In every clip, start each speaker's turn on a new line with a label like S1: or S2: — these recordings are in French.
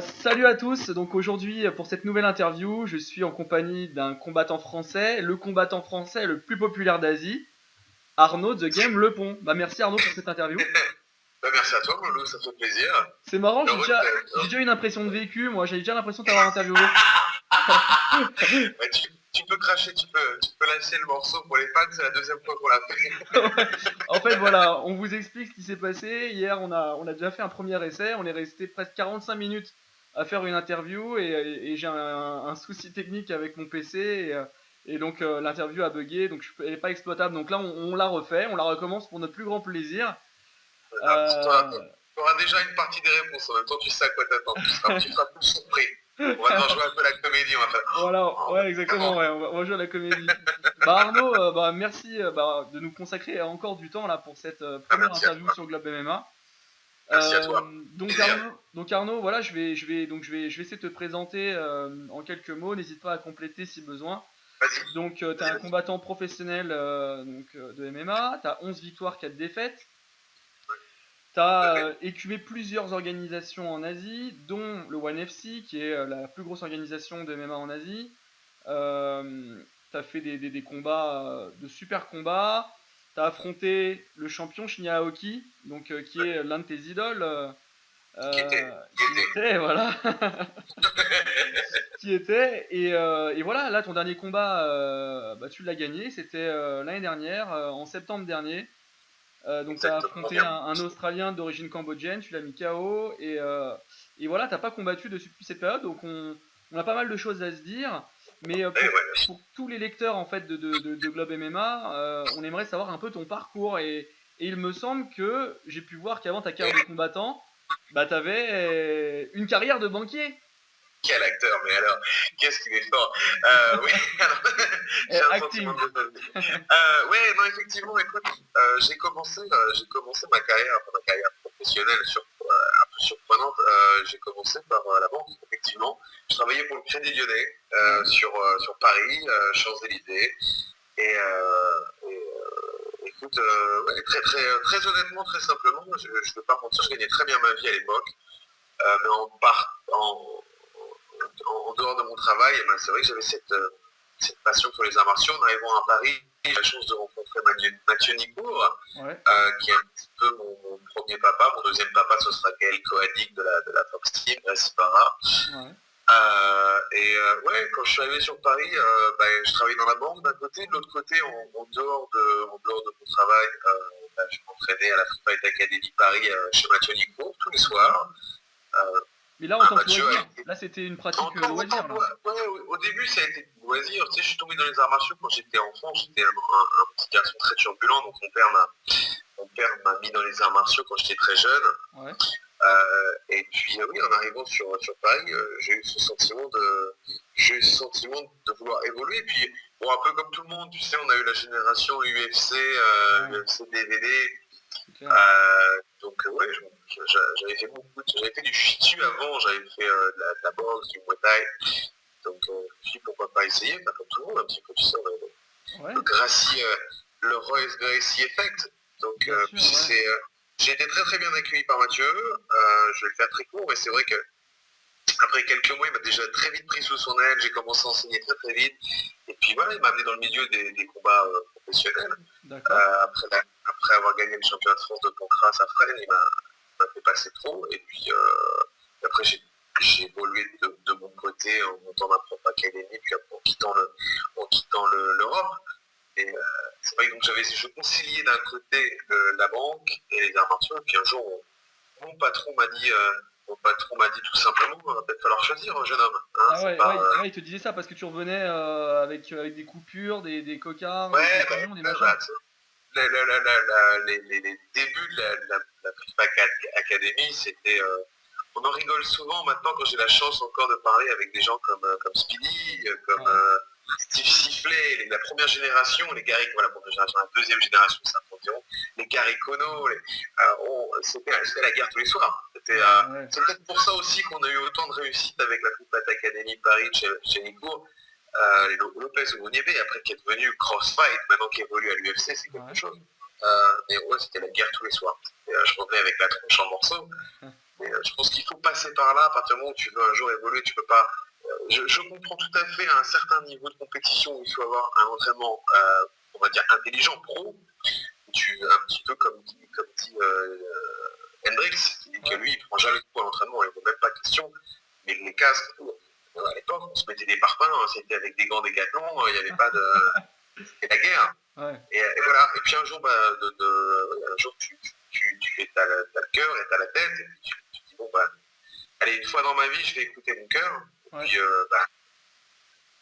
S1: Salut à tous, donc aujourd'hui pour cette nouvelle interview, je suis en compagnie d'un combattant français, le combattant français le plus populaire d'Asie, Arnaud The Game Le Pont. Bah merci Arnaud pour cette interview.
S2: Bah, merci à toi, Molo, ça fait plaisir.
S1: C'est marrant,
S2: Heureux
S1: j'ai déjà une impression de vécu, moi j'ai déjà l'impression de t'avoir interviewé.
S2: Ouais, tu peux cracher, tu peux lâcher le morceau pour les fans, c'est la deuxième fois qu'on l'a fait.
S1: En fait voilà, on vous explique ce qui s'est passé. Hier on a déjà fait un premier essai, on est resté presque 45 minutes à faire une interview et j'ai un souci technique avec mon PC et donc l'interview a bugué, donc elle n'est pas exploitable. Donc là on l'a refait, on la recommence pour notre plus grand plaisir.
S2: Tu auras déjà une partie des réponses, en même temps tu sais à quoi t'attendre, tu seras plus surpris. On va devoir jouer un peu la comédie, on va faire.
S1: Voilà, ouais, exactement, ouais, on va jouer à la comédie. Bah Arnaud, merci de nous consacrer encore du temps là pour cette première interview sur Globe MMA.
S2: Merci à toi.
S1: Donc Arnaud, voilà, je vais essayer de te présenter en quelques mots. N'hésite pas à compléter si besoin.
S2: Vas-y.
S1: Donc tu es un combattant professionnel de MMA, tu as 11 victoires, 4 défaites. Tu as écuvé plusieurs organisations en Asie, dont le One FC, qui est la plus grosse organisation de MMA en Asie. Tu as fait des combats, de super combats. Tu as affronté le champion Shinya Aoki, donc, qui est l'un de tes idoles.
S2: Qui était.
S1: Voilà. Qui était. Et voilà, là, ton dernier combat, tu l'as gagné. C'était l'année dernière, en septembre dernier. Donc tu as affronté un Australien d'origine cambodgienne, tu l'as mis KO et voilà, t'as pas combattu depuis cette période, donc on a pas mal de choses à se dire, mais pour tous les lecteurs en fait de Globe MMA, on aimerait savoir un peu ton parcours et il me semble que j'ai pu voir qu'avant ta carrière de combattant, t'avais une carrière de banquier.
S2: Quel acteur, mais alors, qu'est-ce qu'il est fort. Oui, alors, j'ai un sentiment de... ouais, non, effectivement, écoute, j'ai commencé ma carrière professionnelle un peu surprenante. J'ai commencé par la banque, effectivement. Je travaillais pour le Crédit Lyonnais sur Paris, Champs-Élysées. Écoute, ouais, très honnêtement, très simplement, je ne veux pas mentir, je gagnais très bien ma vie à l'époque. Mais en dehors de mon travail, c'est vrai que j'avais cette passion pour les arts martiaux. En arrivant à Paris, j'ai eu la chance de rencontrer Mathieu Nicourt, qui est un petit peu mon premier papa. Mon deuxième papa, ce sera Gaël Coadic de la Fox Team, la Sipara. Quand je suis arrivé sur Paris, je travaillais dans la banque d'un côté, de l'autre côté, en dehors de mon travail, je m'entraînais à la Free Fight Academy Paris chez Mathieu Nicourt tous les soirs.
S1: Mais là, en tant que loisir, là c'était une pratique loisir.
S2: Au début, ça a été loisir. Tu sais, je suis tombé dans les arts martiaux quand j'étais enfant. J'étais un petit garçon très turbulent, donc mon père m'a mis dans les arts martiaux quand j'étais très jeune. Et puis, oui, en arrivant sur Paris, j'ai eu ce sentiment de vouloir évoluer. Puis, bon, un peu comme tout le monde, tu sais, on a eu la génération UFC, UFC DVD. Donc j'avais fait j'avais fait du jiu-jitsu avant, j'avais fait de la boxe, du muay thai. Donc je me suis dit pourquoi pas essayer, comme tout le monde un petit peu, tu sais, le Royce Gracie Effect. Donc j'ai été très bien accueilli par Mathieu, je vais le faire très court, mais c'est vrai que après quelques mois, il m'a déjà très vite pris sous son aile, j'ai commencé à enseigner très vite. Et puis voilà, il m'a amené dans le milieu des combats professionnels. Après avoir gagné le championnat de France de Pancras à Fresnes, il m'a fait passer pro. Et puis après, j'ai évolué de mon côté en montant ma propre académie, puis après, en quittant l'Europe. Et c'est vrai que donc je conciliais d'un côté la banque et les arts martiaux. Et puis un jour, mon patron m'a dit tout simplement, il va peut-être falloir choisir, jeune homme.
S1: Il te disait ça parce que tu revenais avec des coupures, des cocards, des machins.
S2: Les débuts de la Free Academy, c'était... on en rigole souvent maintenant quand j'ai la chance encore de parler avec des gens comme Speedy, comme Steve Sifflet, la première génération, les Gary, voilà, la deuxième génération, ça environ, les Gary Kono, c'était la guerre tous les soirs. C'est peut-être pour ça aussi qu'on a eu autant de réussite avec la Free Fight Academy Paris chez Nico. Lopez ou Oniebe, après qui est devenu Crossfight, maintenant qui évolue à l'UFC, c'est quelque chose. Mais ouais, c'était la guerre tous les soirs. Je revenais avec la tronche en morceaux. Mais je pense qu'il faut passer par là, à partir du moment où tu veux un jour évoluer, tu peux pas. Je comprends tout à fait un certain niveau de compétition où il faut avoir un entraînement, on va dire, intelligent, pro. Un petit peu comme dit Hendrix, qui dit que lui, il prend jamais le coup à l'entraînement, il ne vaut même pas question, mais les casques, à l'époque, on se mettait des parpaings, c'était avec des gants Décathlon, il n'y avait pas de. C'était la guerre.
S1: Ouais.
S2: Et voilà. Et puis un jour, un jour t'as le cœur et t'as la tête, et puis tu dis, bon, allez, une fois dans ma vie, je vais écouter mon cœur.
S1: Ouais.
S2: Puis,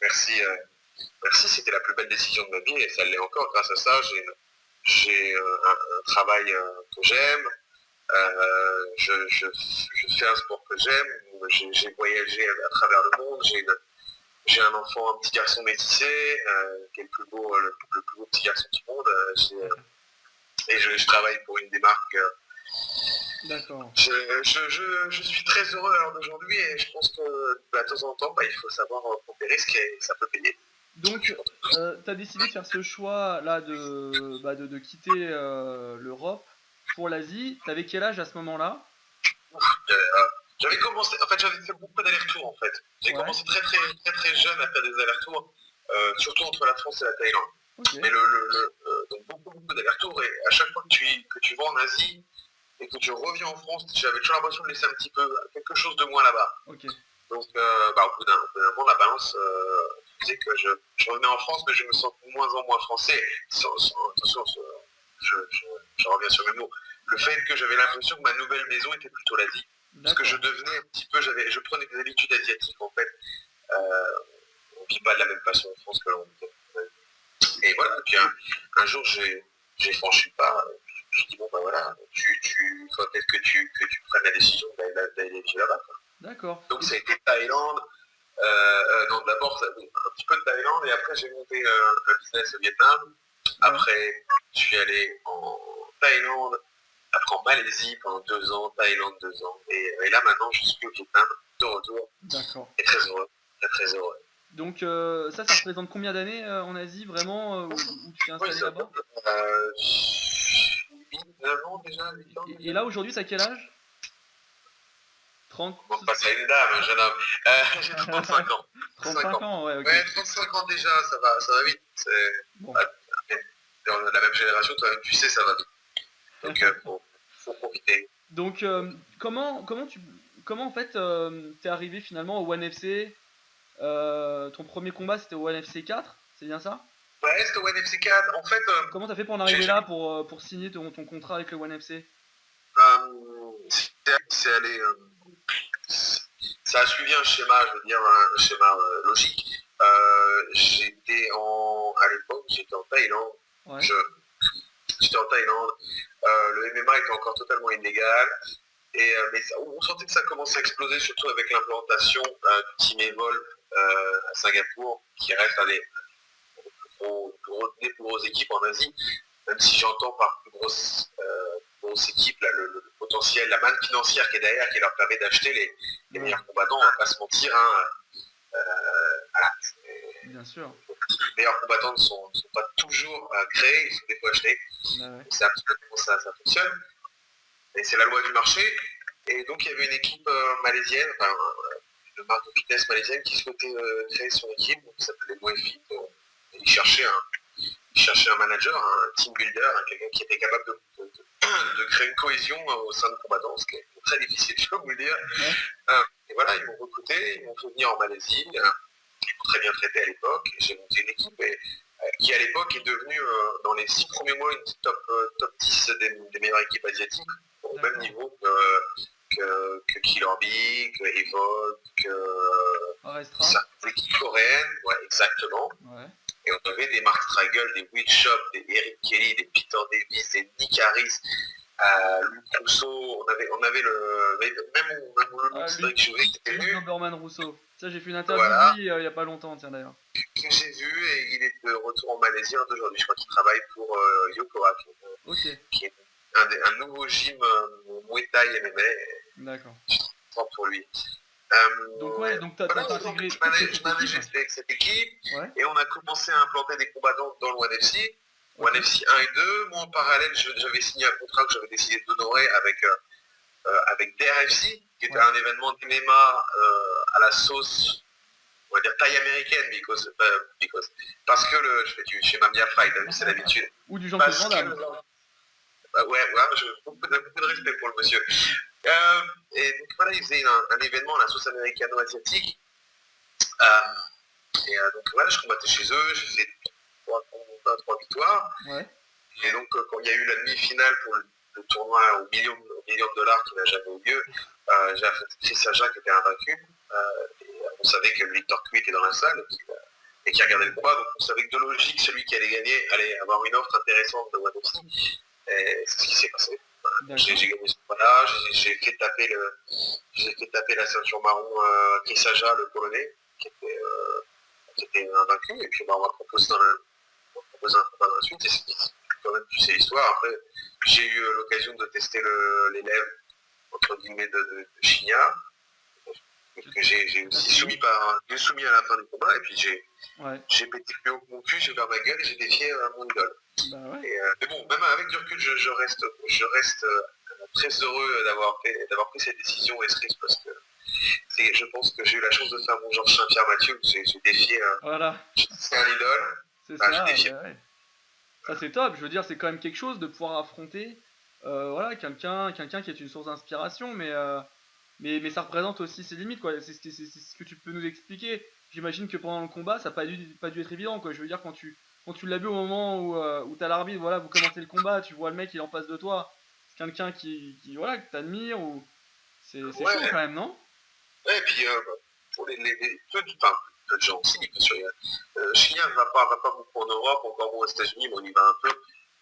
S2: merci, c'était la plus belle décision de ma vie, et ça l'est encore. Grâce à ça, j'ai un travail que j'aime, je fais un sport que j'aime, j'ai voyagé à travers le monde, j'ai un enfant, un petit garçon métissé, qui est le plus beau petit garçon du monde, et je travaille pour une des marques.
S1: D'accord.
S2: Je suis très heureux à l'heure d'aujourd'hui, et je pense que de temps en temps, il faut savoir prendre des risques, et ça peut payer.
S1: Donc, tu as décidé de faire ce choix-là de quitter l'Europe pour l'Asie. Tu avais quel âge à ce moment-là?
S2: J'avais commencé, en fait, j'avais fait beaucoup d'allers-retours, en fait. J'ai commencé très, très, très, très jeune à faire des allers-retours, surtout entre la France et la Thaïlande. Okay. Mais donc beaucoup d'allers-retours, et à chaque fois que tu vas en Asie et que tu reviens en France, j'avais toujours l'impression de laisser un petit peu quelque chose de moins là-bas.
S1: Okay.
S2: Donc, au bout d'un moment, la balance faisait que je revenais en France, mais je me sens de moins en moins français. Attention, je reviens sur mes mots. Le fait que j'avais l'impression que ma nouvelle maison était plutôt l'Asie. Parce que je devenais un petit peu, je prenais des habitudes asiatiques, en fait. On ne vit pas de la même façon en France que l'on vit. Et voilà, et puis un jour, j'ai franchi le pas. Je dis, bon, voilà, il faut peut-être que tu prennes la décision d'aller vivre là-bas.
S1: D'accord.
S2: Donc ça a été Thaïlande. Non, d'abord un petit peu de Thaïlande, et après j'ai monté un business au Vietnam. Après, je suis allé en Thaïlande, après en Malaisie pendant 2 ans, Thaïlande 2 ans. Et là maintenant, je suis au Vietnam, de retour.
S1: D'accord.
S2: Et très heureux, très très heureux.
S1: Donc ça représente combien d'années en Asie vraiment où tu t'es installé là-bas?
S2: 9 ans déjà, 8 ans.
S1: Et là aujourd'hui, t'as quel âge? 30.
S2: On passe à une dame, un jeune homme. J'ai 35 ans.
S1: 35 ans, ouais, ok.
S2: Ouais, 35 ans déjà, ça va vite. C'est bon. Dans la même génération, toi-même tu sais, ça va vite. Donc faut profiter.
S1: Donc comment en fait t'es arrivé finalement au One FC? Ton premier combat c'était au One FC 4, c'est bien ça?
S2: Ouais, c'était au One FC 4. En fait,
S1: comment t'as fait pour en arriver là pour signer ton contrat avec le One FC?
S2: C'est allé. Ça a suivi un schéma, je veux dire, un schéma logique. À l'époque, j'étais en Thaïlande. Ouais. J'étais en Thaïlande. Le MMA était encore totalement illégal. Mais on sentait que ça commençait à exploser, surtout avec l'implantation du Team Evolve à Singapour, qui reste un des plus grosses équipes en Asie. Même si j'entends par plus grosse équipe, là, le potentiel, la manne financière qui est derrière, qui leur permet d'acheter les meilleurs combattants, on va pas se mentir. Voilà.
S1: Bien sûr.
S2: Les meilleurs combattants ne sont pas toujours créés, ils sont des fois achetés. Ouais. C'est un petit peu comment ça fonctionne. Et c'est la loi du marché. Et donc il y avait une équipe malaisienne, une marque de fitness malaisienne qui souhaitait créer son équipe, donc ça s'appelait Moefit. Ils cherchaient un manager, un team builder, quelqu'un qui était capable de créer une cohésion au sein de combattants, ce qui est très difficile, je peux vous le dire. Ouais. Et voilà, ils m'ont recruté, ils m'ont fait venir en Malaisie, ils m'ont très bien traité à l'époque, et j'ai monté une équipe qui à l'époque est devenue, dans les 6 premiers mois, une top 10 des meilleures équipes asiatiques, au même niveau que Killer Bee, que Evolve, que certaines équipes coréennes, ouais, exactement. Ouais. Et on avait des Mark Straggle, des Will Shop, des Eric Kelly, des Peter Davis, des Nick Harris, Luc Rousseau, on avait même le
S1: qui était venu. Lumberman Rousseau. Ça, j'ai fait une interview de lui il n'y a pas longtemps, tiens d'ailleurs.
S2: Que j'ai vu, et il est de retour en Malaisie d'aujourd'hui. Je crois qu'il travaille pour Yokora, qui est un nouveau gym Muay Thai MMA.
S1: D'accord.
S2: Je suis content pour lui.
S1: Donc t'as intégré
S2: cette équipe, ouais. Et on a commencé à implanter des combattants dans le One FC, okay. One FC 1 et 2. Moi en parallèle, j'avais signé un contrat que j'avais décidé d'honorer avec avec DRFC, qui était un événement d'MMA à la sauce, on va dire taille américaine, parce que je fais du chez Mamia Fry, c'est l'habitude.
S1: Ou du Jean-Claude Van Damme.
S2: Ouais, beaucoup de respect pour le monsieur. Et donc voilà, il faisait un événement à la sauce américano-asiatique. Donc voilà, je combattais chez eux, j'ai fait 3 victoires.
S1: Ouais.
S2: Et donc quand il y a eu la demi-finale pour le tournoi au million de dollars qui n'a jamais eu lieu, j'ai affronté Chris Saja qui était invaincu. On savait que Victor Cui était dans la salle et qui regardait le combat, donc on savait que de logique, celui qui allait gagner allait avoir une offre intéressante de Wadowski. Et c'est ce qui s'est passé. J'ai gagné ce combat-là, j'ai fait taper la ceinture marron Chris Saja, le polonais, qui était invaincu, et puis on m'a proposé un combat dans la suite, et c'est quand même, tu sais l'histoire. Après, j'ai eu l'occasion de tester l'élève, entre guillemets, de Shinya, que j'ai aussi soumis à la fin du combat, et puis j'ai pété plus haut que mon cul, j'ai ouvert ma gueule et j'ai défié mon idole.
S1: Bah ouais.
S2: Mais bon, même avec du recul, je reste très heureux d'avoir pris cette décision et ce risque, parce que je pense que j'ai eu la chance de faire mon Georges Saint-Pierre Mathieu, j'ai défié c'est un idole.
S1: C'est ça, ouais. Ça c'est top, je veux dire, c'est quand même quelque chose de pouvoir affronter quelqu'un qui est une source d'inspiration, mais ça représente aussi ses limites, quoi. C'est ce que tu peux nous expliquer. J'imagine que pendant le combat, ça n'a pas dû être évident, quoi. Je veux dire, quand tu l'as vu au moment où t'as l'arbitre, voilà, vous commencez le combat, tu vois le mec, il est en face de toi, c'est quelqu'un qui que t'admires, ou c'est chaud quand même, non?
S2: Ouais, et puis pour peu de gens aussi, bien sûr. Chilien ne va pas beaucoup en Europe, encore aux États-Unis, mais on y va un peu.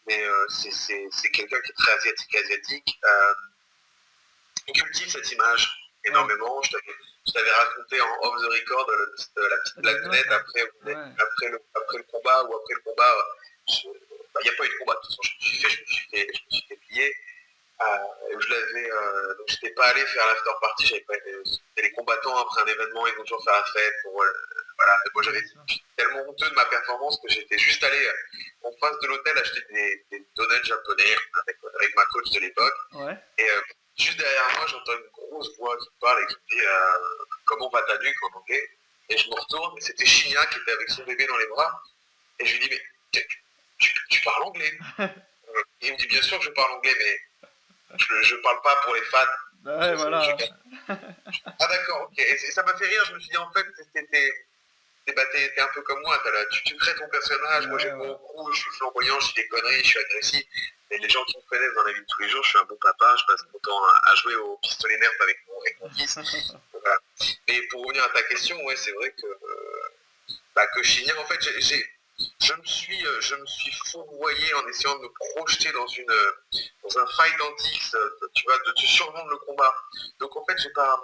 S2: Mais c'est quelqu'un qui est très asiatique. Il cultive cette image énormément. Je t'avais raconté en off the record la petite blagounette après le combat, ou après le combat. Il n'y a pas eu de combat, de toute façon, je me suis fait plier. Donc j'étais pas allé faire l'after party, c'était les combattants après un événement, ils vont toujours faire la fête voilà. Et moi j'avais tellement honteux de ma performance que j'étais juste allé en face de l'hôtel acheter des donuts japonais avec ma coach de l'époque. Et juste derrière moi j'entends une grosse voix qui parle et qui me dit comment va ta nuque en anglais. Et je me retourne et c'était Shinya qui était avec son bébé dans les bras. Et je lui dis mais tu parles anglais? Il me dit bien sûr que je parle anglais, mais je parle pas pour les fans.
S1: Ouais, voilà.
S2: Ah d'accord, ok. Et ça m'a fait rire, je me suis dit en fait, t'es un peu comme moi, tu crées ton personnage, moi j'ai mon crew, je suis flamboyant, je dis des conneries, je suis agressif. Et les gens qui me connaissent dans la vie de tous les jours, je suis un bon papa, je passe mon temps à jouer au pistolet nerf avec mon fils. Voilà. Et pour revenir à ta question, ouais, c'est vrai que Shinya, en fait, je me suis fourvoyé en essayant de me projeter dans un fight antique, tu vois, de survendre le combat. Donc en fait, j'ai pas.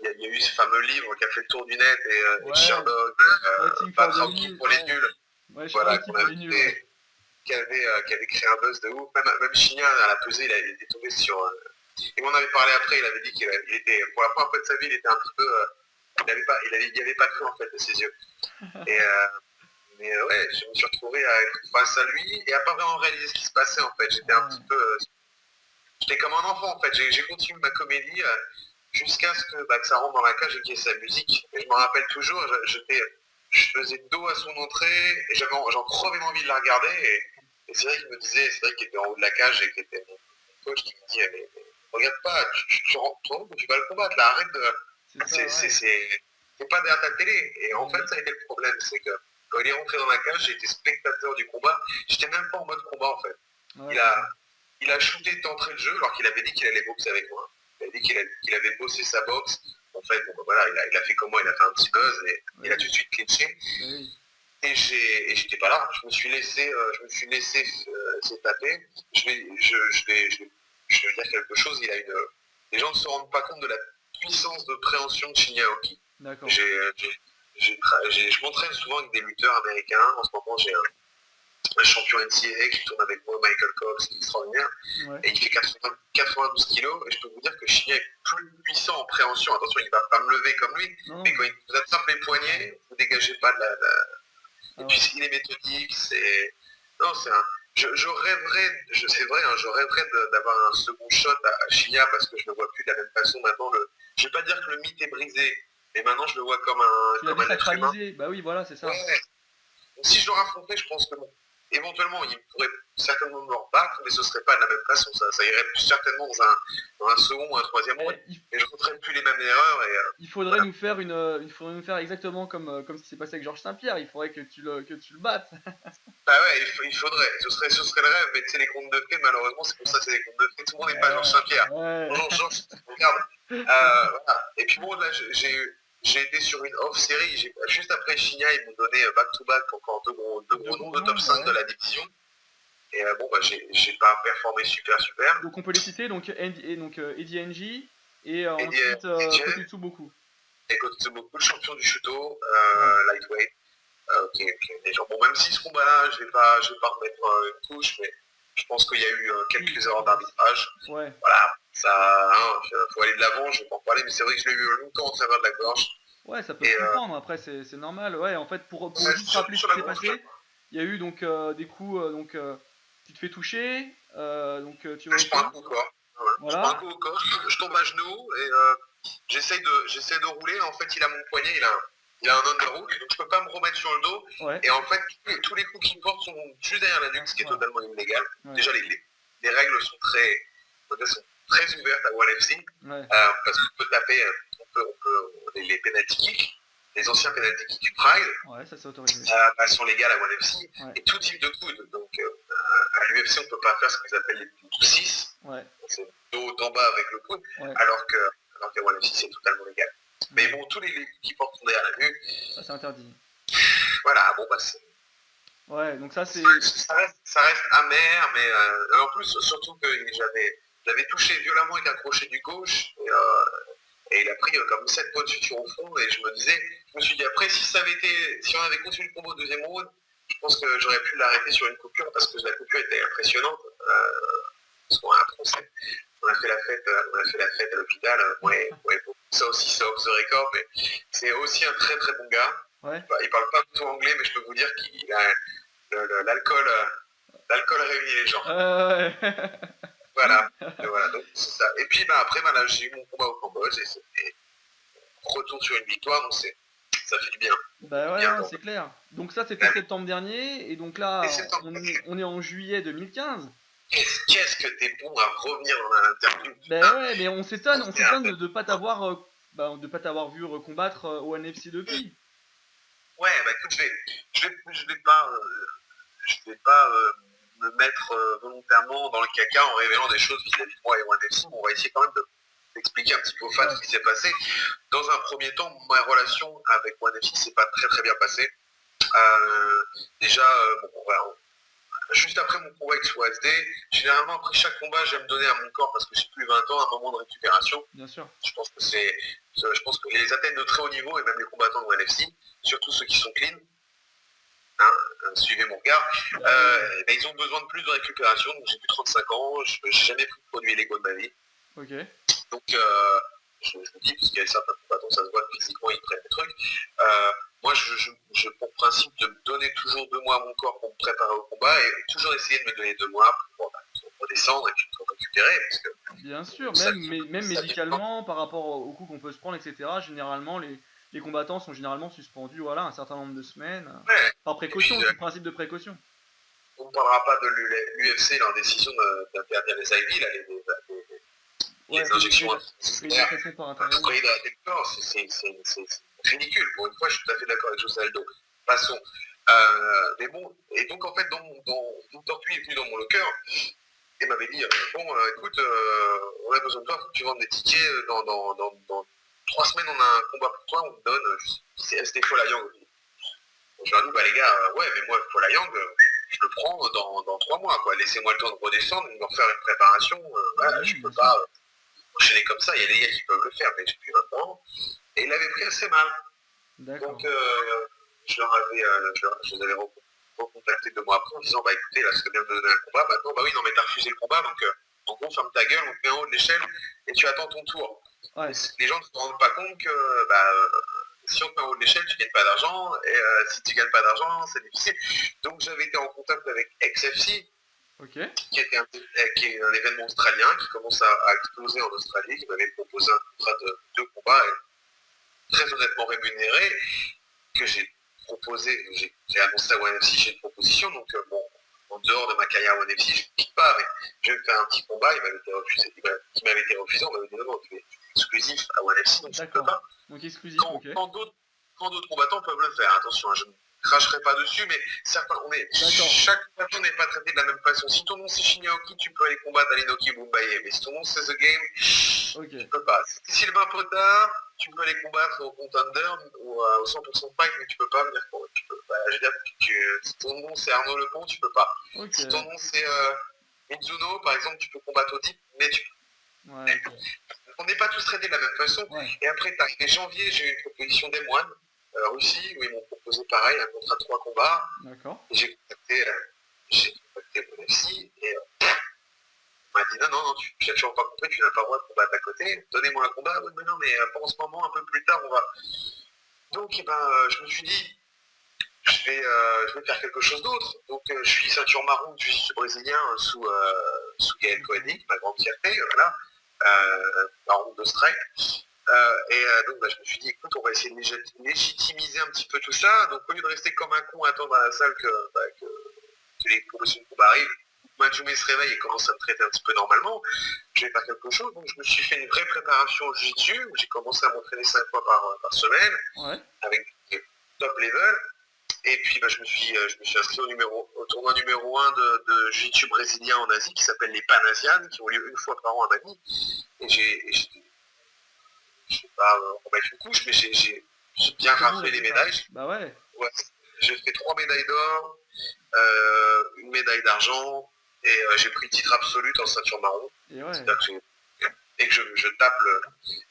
S2: Il y a eu ce fameux livre qui a fait le tour du net et Sherdog, Patrocki pour les nuls, voilà, qu'on avait fait, qui avait créé un buzz de ouf. Même Shinya à la pesée, il était tombé sur. Il m'en avait parlé après, il avait dit qu'il était, pour la première fois de sa vie, il était un petit peu. Il n'y avait pas cru en fait de ses yeux. Mais ouais, je me suis retrouvé à être face à lui et à pas vraiment réaliser ce qui se passait en fait. J'étais un petit peu. J'étais comme un enfant en fait. J'ai continué ma comédie jusqu'à ce que ça rentre dans la cage et qu'il y ait sa musique. Et je me rappelle toujours, je faisais dos à son entrée et j'en crevais l'envie de la regarder. Et c'est vrai qu'il me disait, c'est vrai qu'il était en haut de la cage et qu'il était mon coach qui me dit mais regarde pas, tu vas le combattre là, arrête de. C'est pas derrière ta télé. Et en fait, ça a été le problème, c'est que. Quand il est rentré dans la cage, j'ai été spectateur du combat. J'étais même pas en mode combat en fait. Ouais, il a shooté d'entrée de jeu alors qu'il avait dit qu'il allait boxer avec moi. Il avait dit qu'il avait bossé sa boxe. En fait, voilà, il a fait comment? Il a fait un petit buzz et il a tout de suite clinché. Et j'étais pas là. Je me suis laissé taper. Je vais dire quelque chose. Les gens ne se rendent pas compte de la puissance de préhension de Shinya Aoki.
S1: D'accord.
S2: Je m'entraîne souvent avec des lutteurs américains. En ce moment, j'ai un champion NCAA qui tourne avec moi, Michael Cox, qui est extraordinaire. Et il fait 92 kilos. Et je peux vous dire que Shinya est plus puissant en préhension. Attention, il ne va pas me lever comme lui. Mais quand il vous attrape les poignets, vous ne dégagez pas de la. Et puis il est méthodique. je rêverais, c'est vrai, hein, je rêverais d'avoir un second shot à Shinya parce que je le vois plus de la même façon maintenant. Je vais pas dire que le mythe est brisé, mais maintenant je le vois
S1: Tu l'as
S2: comme un être humain.
S1: désacralisé. Bah oui, voilà, c'est ça.
S2: Ouais. Donc, si je le raffrontais, je pense que bon, éventuellement, il pourrait certainement me rebattre, mais ce serait pas de la même façon. Ça irait certainement dans un second ou un troisième round, et je ne ferais plus les mêmes erreurs.
S1: Il faudrait nous faire il faudrait nous faire exactement comme ce qui s'est passé avec Georges Saint-Pierre. Il faudrait que tu le battes.
S2: Bah ouais, il faudrait. Ce serait le rêve, mais tu sais, les contes de fées, malheureusement, c'est pour ça que c'est des contes de fées. Tout le monde n'est pas Georges Saint-Pierre.
S1: Ouais.
S2: Regarde. Voilà. Et puis bon, là, j'ai été sur une off-série. Juste après Shinya, ils m'ont donné back-to-back encore deux gros noms de top 5 de la division. Et bon, bah, j'ai pas performé super.
S1: Donc on peut les citer, donc Eddie NJ et ensuite Kotutsuboku.
S2: Et Kotutsuboku, le champion du Shuto, lightweight. Ok. Bon, même si ce combat-là, je vais pas remettre une couche, mais je pense qu'il y a eu quelques erreurs d'arbitrage.
S1: Ouais.
S2: Voilà, ça, faut aller de l'avant, je vais pas en parler, mais c'est vrai que je l'ai eu longtemps en travers de la gorge.
S1: Ouais, ça peut se comprendre, après c'est normal. Ouais, en fait, pour juste rappeler ce qui s'est passé, il y a eu donc des coups, tu te fais toucher, donc tu vas...
S2: Je prends un coup au corps. Voilà. Je prends un coup au corps, je tombe à genoux et j'essaie de rouler. En fait, il a mon poignet, il a un underhook, donc je peux pas me remettre sur le dos. Ouais. Et en fait, tous les coups qu'il me porte sont juste derrière la nuque, ce qui est totalement illégal. Ouais. Déjà, les règles sont très ouvertes à ONE FC, parce qu'on peut taper, les penalty kicks, les anciens penalty kicks du Pride,
S1: ça c'est autorisé.
S2: Sont légales à ONE FC, et tout type de coude. Donc à l'UFC, on ne peut pas faire ce qu'ils appellent les coups 6, c'est de haut en bas avec le coude, alors qu'à ONE FC, c'est totalement légal. Mais bon, tous les coups qui portent derrière la nuque,
S1: ça c'est interdit.
S2: Voilà, bon bah c'est...
S1: Ouais, donc ça c'est...
S2: Ça reste amer, mais en plus, surtout que j'avais touché violemment avec un crochet du gauche, et il a pris comme 7 points de suture au fond, et je me suis dit après, si on avait continué le combo au deuxième round, je pense que j'aurais pu l'arrêter sur une coupure, parce que la coupure était impressionnante, parce qu'on a un procès. On a fait la fête à l'hôpital, ça aussi c'est off the record, mais c'est aussi un très très bon gars. Ouais. Il parle pas du tout anglais, mais je peux vous dire qu'il a l'alcool réunit les gens. Voilà, donc c'est ça. Et puis après, là, j'ai eu mon combat au Cambodge et retour sur une victoire, donc ça fait du bien.
S1: Bah ouais, c'est clair. Donc ça, c'était septembre dernier, et donc là, on est en juillet 2015.
S2: Qu'est-ce que t'es bon à revenir dans l'interview.
S1: Bah ouais, mais on s'étonne de pas t'avoir vu recombattre au NFC depuis.
S2: Ouais, bah écoute, je vais pas me mettre volontairement dans le caca en révélant des choses vis-à-vis de moi et ONE FC. On va essayer quand même d'expliquer un petit peu aux fans ce qui s'est passé. Dans un premier temps, ma relation avec ONE FC s'est pas très très bien passée. Déjà, juste après mon combat avec OSD, généralement après chaque combat, j'aime donner à mon corps parce que j'ai plus 20 ans, un moment de récupération.
S1: Bien sûr.
S2: Je pense que les athlètes de très haut niveau et même les combattants de ONE FC, surtout ceux qui sont clean, suivez mon regard, ils ont besoin de plus de récupération. Donc j'ai plus 35 ans, je n'ai jamais pris de produits illégaux de ma vie.
S1: Okay.
S2: Donc je le dis, parce qu'il y a certains combattants, ça se voit que physiquement ils prennent des trucs. Moi, je pour principe de me donner toujours 2 mois à mon corps pour me préparer au combat et toujours essayer de me donner 2 mois pour redescendre et puis pour récupérer. Parce que,
S1: bien sûr, même médicalement, par rapport au coup qu'on peut se prendre, etc., généralement, les combattants sont généralement suspendus un certain nombre de semaines. Par précaution, c'est le principe de précaution.
S2: On ne parlera pas de l'UFC, leur décision d'interdire les IV, les injections pour hydrater le corps, c'est ridicule. Pour une fois, je suis tout à fait d'accord avec José Aldo. Passons. Mais bon, et donc en fait, Tortue est venu dans mon locker et m'avait dit écoute, on a besoin de toi, faut que tu vendes des tickets dans 3 semaines, on a un combat pour toi, on te donne, c'était Folayang. Je leur dis, les gars, mais moi, Folayang, je le prends dans 3 mois, quoi. Laissez-moi le temps de redescendre, de me refaire une préparation. Je peux pas enchaîner comme ça, il y a des gars qui peuvent le faire, mais je puis maintenant. Et il l'avait pris assez mal. Donc, je les avais recontactés 2 mois après en disant, écoutez, là, ça serait bien de donner un combat. Maintenant, non, mais t'as refusé le combat, donc en gros, ferme ta gueule, on te met en haut de l'échelle et tu attends ton tour. Ouais. Les gens ne se rendent pas compte que si on te met en haut de l'échelle, tu ne gagnes pas d'argent, et si tu ne gagnes pas d'argent, c'est difficile. Donc j'avais été en contact avec XFC, qui est un événement australien qui commence à exploser en Australie, qui m'avait proposé un contrat de 2 combats très honnêtement rémunéré, que j'ai proposé, j'ai annoncé à ONE FC, j'ai une proposition, donc bon, en dehors de ma carrière à ONE FC, je ne quitte pas, mais je vais me faire un petit combat, il m'avait été refusé, on m'avait dit non, tu es exclusif à ONE FC, donc je ne peux pas.
S1: Donc exclusif,
S2: quand d'autres combattants peuvent le faire, attention, je ne cracherai pas dessus, mais certains, chaque combattant n'est pas traité de la même façon. Si ton nom c'est Shinyaoki, tu peux aller combattre à l'Inoki Mumbai, mais si ton nom c'est The Game, tu peux pas. Si c'est Sylvain Potard, tu peux aller combattre au Contender ou au 100% Fight, mais tu peux pas venir combattre. Je veux dire, si ton nom c'est Arnaud Lepont, tu peux pas. Si ton nom c'est Mizuno, par exemple, tu peux combattre au type, mais tu peux. On n'est pas tous traités de la même façon. Et après, t'arrives janvier, j'ai eu une proposition d'M1, Russie, où ils m'ont proposé pareil, un contrat de 3 combats. Et j'ai contacté mon FC et on m'a dit non, tu n'as toujours pas compris, tu n'as pas le droit de combattre à côté. Donnez-moi un combat. Oui, mais non, mais pas en ce moment, un peu plus tard, on va. Donc, je me suis dit, je vais faire quelque chose d'autre. Donc, je suis ceinture marron, je suis brésilien sous Gaël Koenig, ma grande fierté, voilà, marron de strike. Donc je me suis dit, écoute, on va essayer de légitimiser un petit peu tout ça. Donc au lieu de rester comme un con à attendre à la salle que les propositions de combat arrivent, Manjumé se réveille et commence à me traiter un petit peu normalement, je vais faire quelque chose. Donc je me suis fait une vraie préparation au jiu-jitsu, où j'ai commencé à m'entraîner 5 fois par semaine, avec des top level. Et puis je me suis inscrit au tournoi numéro 1 de jiu-jitsu brésilien en Asie, qui s'appelle les Pan-Asian, qui ont lieu une fois par an à Manille. Et je ne vais pas en mettre une couche, mais j'ai bien raflé les médailles. J'ai fait 3 médailles d'or, une médaille d'argent, et j'ai pris le titre absolu en ceinture marron. Et que je tape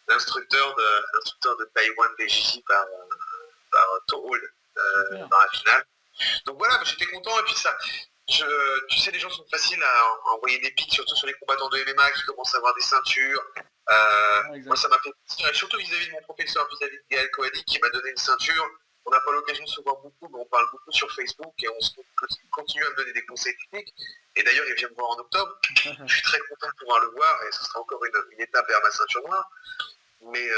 S2: l'instructeur de Taïwan BJJ par Tohol dans la finale. Donc voilà, j'étais content, et puis ça. Tu sais, les gens sont faciles à envoyer des pics, surtout sur les combattants de MMA qui commencent à avoir des ceintures. Moi, ça m'a fait plaisir, et surtout vis-à-vis de mon professeur, vis-à-vis de Gaël Koenig, qui m'a donné une ceinture. On n'a pas l'occasion de se voir beaucoup, mais on parle beaucoup sur Facebook et on continue à me donner des conseils techniques. Et d'ailleurs, il vient me voir en octobre. Je suis très content de pouvoir le voir, et ce sera encore une étape vers ma ceinture noire. Mais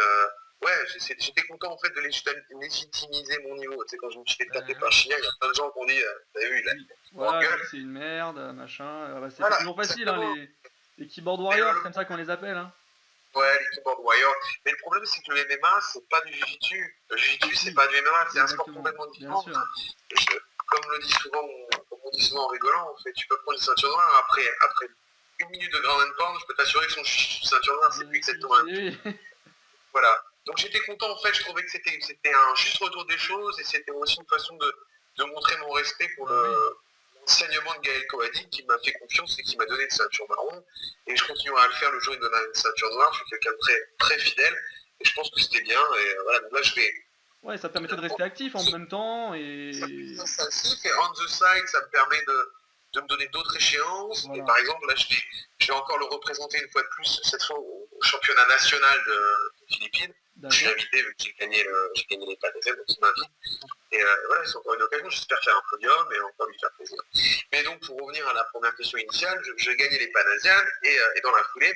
S2: j'étais content en fait de légitimiser mon niveau. Tu sais, quand je me suis fait taper par Chien, il y a plein de gens qui ont dit, t'as vu,
S1: c'est une merde, machin. C'est toujours facile, hein, les keyboard warriors, c'est comme ça qu'on les appelle. Hein.
S2: Ouais, les keyboard warriors. Mais le problème, c'est que le MMA, c'est pas du jiu-jitsu. Le jiu-jitsu, c'est pas du MMA, c'est un sport complètement différent. Comme on dit souvent en rigolant, en fait, tu peux prendre une ceinture noire, après 1 minute de ground and pound, je peux t'assurer que son ceinture noire, c'est plus exactement un Voilà. Donc j'étais content, en fait, je trouvais que c'était un juste retour des choses, et c'était aussi une façon de montrer mon respect pour l'enseignement de Gaël Koenig, qui m'a fait confiance et qui m'a donné une ceinture marron. Et je continuerai à le faire le jour où il me donnera une ceinture noire. Je suis quelqu'un de très, très fidèle, et je pense que c'était bien. Et voilà, donc là je vais.
S1: Ouais, ça te permettait de rester actif en même temps. Et
S2: on the side, ça me permet de me donner d'autres échéances. Voilà. Et par exemple, là je vais encore le représenter une fois de plus, cette fois au championnat national de Philippines. Je suis invité, vu que j'ai gagné les Pan-Asian, donc il m'invite. Et voilà, c'est encore une occasion, j'espère faire un podium et encore lui faire plaisir. Mais donc, pour revenir à la première question initiale, je gagnais les Pan-Asian, et dans la foulée,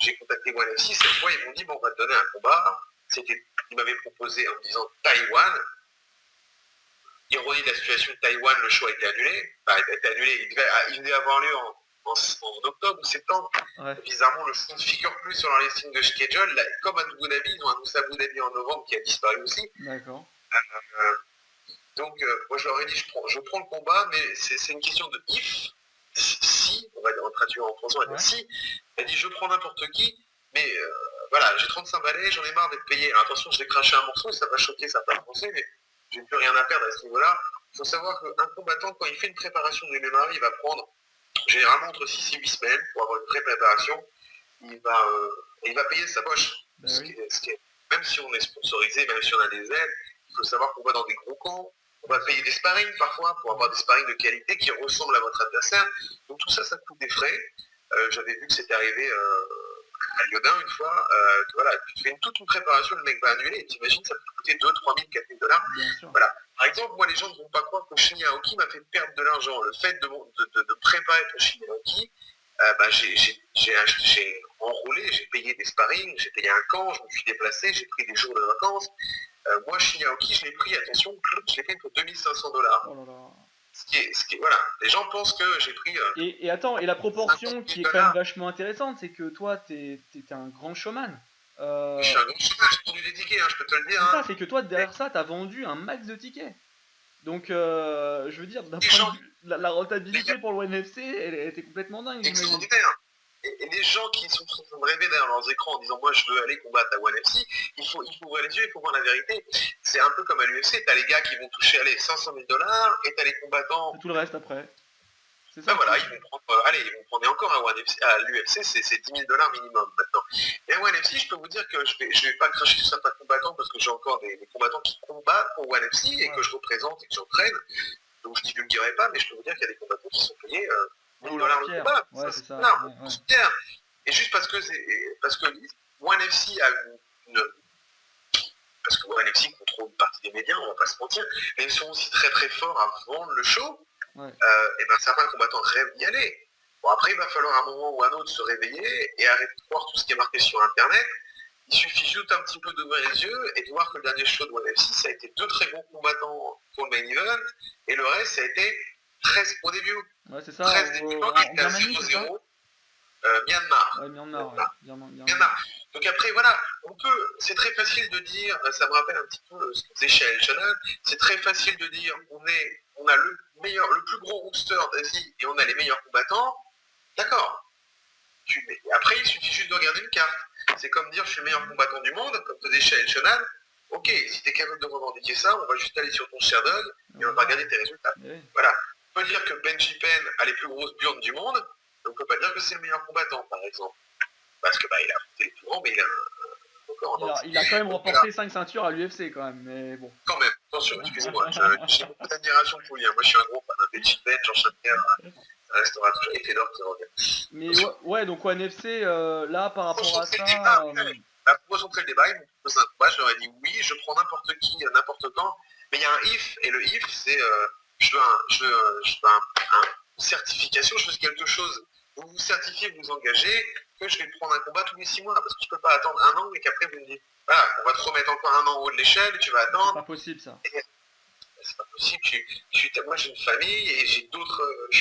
S2: j'ai contacté ONE FC. Cette fois, ils m'ont dit, on va te donner un combat. Ils m'avaient proposé en me disant Taïwan. Ironie de la situation de Taïwan, le show a été annulé. Il devait avoir lieu en octobre ou septembre. Bizarrement, le show ne figure plus sur leur listing de schedule. Là, comme à Abu Dhabi, ils ont annoncé Abu Dhabi en novembre, qui a disparu aussi.
S1: D'accord.
S2: Donc, moi je leur ai dit, je prends le combat, mais c'est une question de si, on va traduire en français, on va dire si. Elle dit, je prends n'importe qui, mais voilà, j'ai 35 balais, j'en ai marre d'être payé. Alors, attention, je vais cracher un morceau, ça va choquer certains Français, mais j'ai plus rien à perdre à ce niveau-là. Il faut savoir qu'un combattant, quand il fait une préparation de MMA, il va prendre généralement entre 6 et 8 semaines pour avoir une vraie préparation. Il va payer sa poche. Même si on est sponsorisé, même si on a des aides, il faut savoir qu'on va dans des gros camps, on va payer des sparring parfois pour avoir des sparring de qualité qui ressemblent à votre adversaire. Donc tout ça, ça coûte des frais. J'avais vu que c'était arrivé à Lyodin une fois, voilà, tu fais toute une préparation, le mec va annuler, et t'imagines, ça peut coûter 2 3 000, 4 000 $. Voilà. Par exemple, moi, les gens ne vont pas croire que Shinya Aoki m'a fait perdre de l'argent. Le fait de préparer pour Shinya Aoki, j'ai enroulé, j'ai payé des sparring, j'ai payé un camp, je me suis déplacé, j'ai pris des jours de vacances. Moi, Shinya Aoki, je l'ai pris, attention, je l'ai fait pour 2 500 $.
S1: Oh là là.
S2: Voilà, les gens pensent que j'ai pris.
S1: Et attends, et la proportion qui est quand même vachement intéressante, c'est que toi, t'es un grand showman.
S2: Je suis un grand showman, j'ai vendu des tickets, je peux te le dire.
S1: C'est ça, c'est que toi, derrière ça, t'as vendu un max de tickets. Donc, je veux dire, d'un point de vue, la rentabilité pour le NFC, elle était complètement dingue.
S2: Extraordinaire. Et les gens qui sont en train de rêver derrière leurs écrans en disant moi je veux aller combattre à ONE FC, il faut ouvrir les yeux, il faut voir la vérité. C'est un peu comme à l'UFC, t'as les gars qui vont toucher 500 000 $ et t'as les combattants.
S1: Et tout le reste après.
S2: C'est ça. Voilà, ils vont prendre encore à l'UFC, c'est 10 000 $ minimum maintenant. Et à ONE FC, je peux vous dire que je vais pas cracher sur certains combattants parce que j'ai encore des combattants qui combattent pour ONE FC et que je représente et que j'entraîne. Donc je divulguerai pas, mais je peux vous dire qu'il y a des combattants qui sont payés 1000 $ le combat.
S1: Ouais, c'est ça.
S2: Et juste parce que ONE FC a parce que ONE FC contrôle une partie des médias, on va pas se mentir, mais ils sont aussi très très forts à vendre le show. Et ben certains combattants rêvent d'y aller. Bon, après, il va falloir à un moment ou à un autre se réveiller et arrêter de voir tout ce qui est marqué sur Internet. Il suffit juste un petit peu d'ouvrir les yeux et de voir que le dernier show de ONE FC, ça a été 2 très bons combattants pour le main event, et le reste, ça a été 13 au début.
S1: Ouais, c'est ça.
S2: 13 débutants qui étaient à 0-0. Myanmar.
S1: Ouais,
S2: Myanmar. Donc après, voilà, c'est très facile de dire, ça me rappelle un petit peu ce que faisait chez El Channel, c'est très facile de dire, on a le plus gros roster d'Asie et on a les meilleurs combattants. D'accord. Après, il suffit juste de regarder une carte. C'est comme dire, je suis le meilleur combattant du monde, comme faisait chez El Channel. Ok, si tu es capable de revendiquer ça, on va juste aller sur ton Sherdog et on va regarder tes résultats. Voilà. On peut dire que Benji Penn a les plus grosses burnes du monde, mais on peut pas dire que c'est le meilleur combattant, par exemple. Parce que il a affronté les plus grands, mais
S1: il a quand même remporté 5 ceintures à l'UFC quand même, mais bon.
S2: Quand même, attention, excusez-moi, j'ai beaucoup d'admiration pour lui. Moi je suis un gros fan de Benji Penn, Jean Pierre, ça restera toujours, et Fedor qui revient.
S1: Mais ouais, donc ONE FC, là par rapport à ça...
S2: Pour concentrer le débat, je leur ai dit oui, je prends n'importe qui, n'importe quand, mais il y a un if, et le if c'est je veux une certification, je veux quelque chose. Vous vous certifiez, vous vous engagez, que je vais prendre un combat tous les 6 mois, parce que je peux pas attendre 1 an et qu'après vous me dites, voilà, on va te remettre encore 1 an en haut de l'échelle, et tu vas attendre.
S1: C'est pas possible ça.
S2: C'est pas possible, moi j'ai une famille et j'ai d'autres, je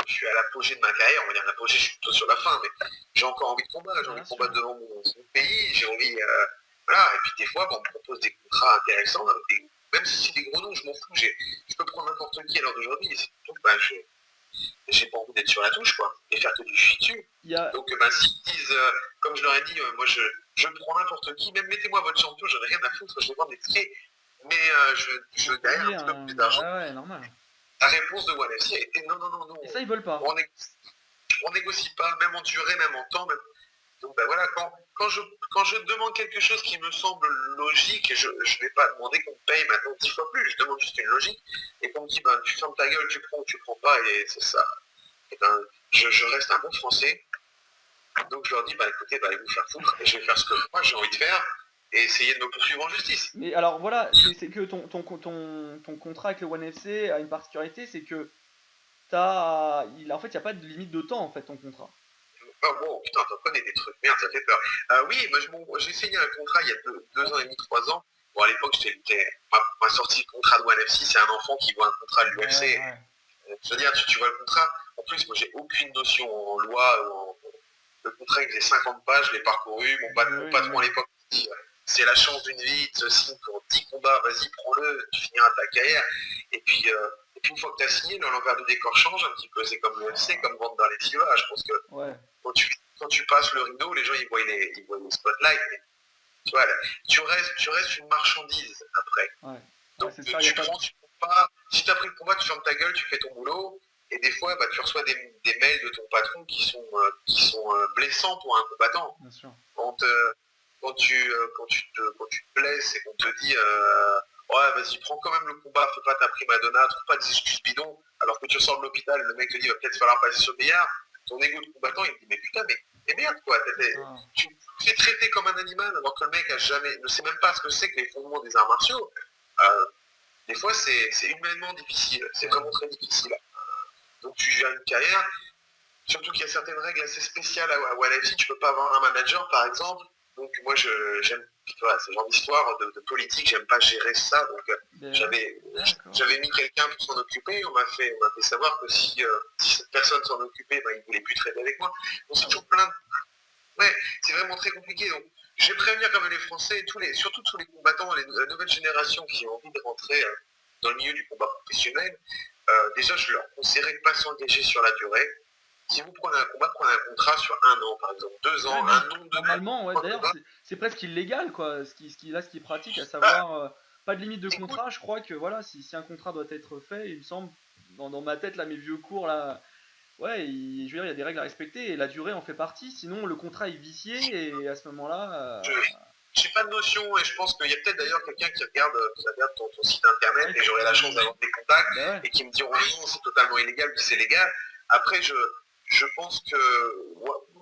S2: suis à l'apogée de ma carrière, on va dire l'apogée, je suis plutôt sur la fin, mais j'ai encore envie de combattre, j'ai envie de combattre devant mon pays, j'ai envie, voilà, et puis des fois, on me propose des contrats intéressants, même si c'est des gros noms, je m'en fous, je peux prendre n'importe qui à l'heure d'aujourd'hui, et c'est plutôt que j'ai pas envie d'être sur la touche, quoi, et faire que du futur. Donc, s'ils disent, comme je leur ai dit, moi je prends n'importe qui, même mettez-moi votre champion, j'en ai rien à foutre, je vais vendre des tickets, mais je gagne un petit peu plus d'argent.
S1: Ouais, normal.
S2: La réponse de ONE FC a été non.
S1: Et ça, ils veulent pas.
S2: On négocie pas, même en durée, même en temps. Donc voilà, quand je demande quelque chose qui me semble logique, je ne vais pas demander qu'on me paye maintenant 10 fois plus, je demande juste une logique, et qu'on me dit, tu fermes ta gueule, tu prends ou tu prends pas, et c'est ça. Et je reste un bon français, donc je leur dis, écoutez, allez vous faire foutre, et je vais faire ce que moi j'ai envie de faire, et essayer de me poursuivre en justice.
S1: Mais alors voilà, c'est que ton contrat avec le ONE FC a une particularité, c'est que en fait, il n'y a pas de limite de temps, en fait, ton contrat.
S2: Oh bon, putain, t'en connais des trucs, merde, ça fait peur. Oui, j'ai signé un contrat il y a 2 ans et demi, 3 ans. Bon, à l'époque, ma sortie de contrat de ONE FC, c'est un enfant qui voit un contrat de l'UFC. Ouais. Je veux dire, tu vois le contrat. En plus, moi, j'ai aucune notion en loi. Le contrat, il faisait 50 pages, je l'ai parcouru. Mon patron à l'époque dit, c'est la chance d'une vie, tu signes pour 10 combats, vas-y, prends-le, tu finiras ta carrière. Et puis une fois que tu as signé, l'envers du décor change un petit peu. C'est comme l'UFC, comme vendre dans les FIBA. Je pense que quand tu passes le rideau, les gens ils voient les spotlights. Mais, tu vois, tu restes une marchandise après. Ouais. Donc tu prends, tu prends pas. Si tu as pris le combat, tu fermes ta gueule, tu fais ton boulot. Et des fois, tu reçois des mails de ton patron qui sont blessants pour un combattant.
S1: Bien sûr.
S2: Quand tu te blesses et qu'on te dit ouais, vas-y, prends quand même le combat, fais pas ta prima donna, trouve pas des excuses bidons, alors que tu sors de l'hôpital, le mec te dit va peut-être falloir passer sur le billard, ton égo de combattant il te dit mais putain, mais Et merde, quoi.
S1: Ah.
S2: Tu te fais traiter comme un animal alors que le mec ne sait même pas ce que c'est que les fondements des arts martiaux. Des fois, c'est humainement difficile. C'est vraiment très difficile. Donc, tu gères une carrière. Surtout qu'il y a certaines règles assez spéciales à ONE FC. Tu peux pas avoir un manager, par exemple. Donc, moi, j'aime. Voilà, ce genre d'histoire de politique, j'aime pas gérer ça. Donc, j'avais mis quelqu'un pour s'en occuper. On m'a fait savoir que si cette personne s'en occupait, il voulait plus traiter avec moi. Donc, c'est toujours plein de... Ouais, c'est vraiment très compliqué. Donc, je vais prévenir quand même les Français, surtout tous les combattants, la nouvelle génération qui ont envie de rentrer dans le milieu du combat professionnel. Déjà, je leur conseillerais de ne pas s'engager sur la durée. Si vous prenez un combat, prenez un contrat sur 1 an, par exemple, 2 ans, un nombre de...
S1: Normalement, ouais, d'ailleurs, c'est presque illégal, quoi, ce qui pratique, à savoir pas de limite de contrat. Je crois que voilà, si un contrat doit être fait, il me semble, dans ma tête, là, mes vieux cours, là, ouais, je veux dire, il y a des règles à respecter et la durée en fait partie, sinon le contrat est vicié et à ce moment-là...
S2: J'ai pas de notion et je pense qu'il y a peut-être d'ailleurs quelqu'un qui regarde ton site internet et j'aurai la chance d'avoir des contacts et qui me diront non, c'est totalement illégal, puis c'est légal. Après, je pense que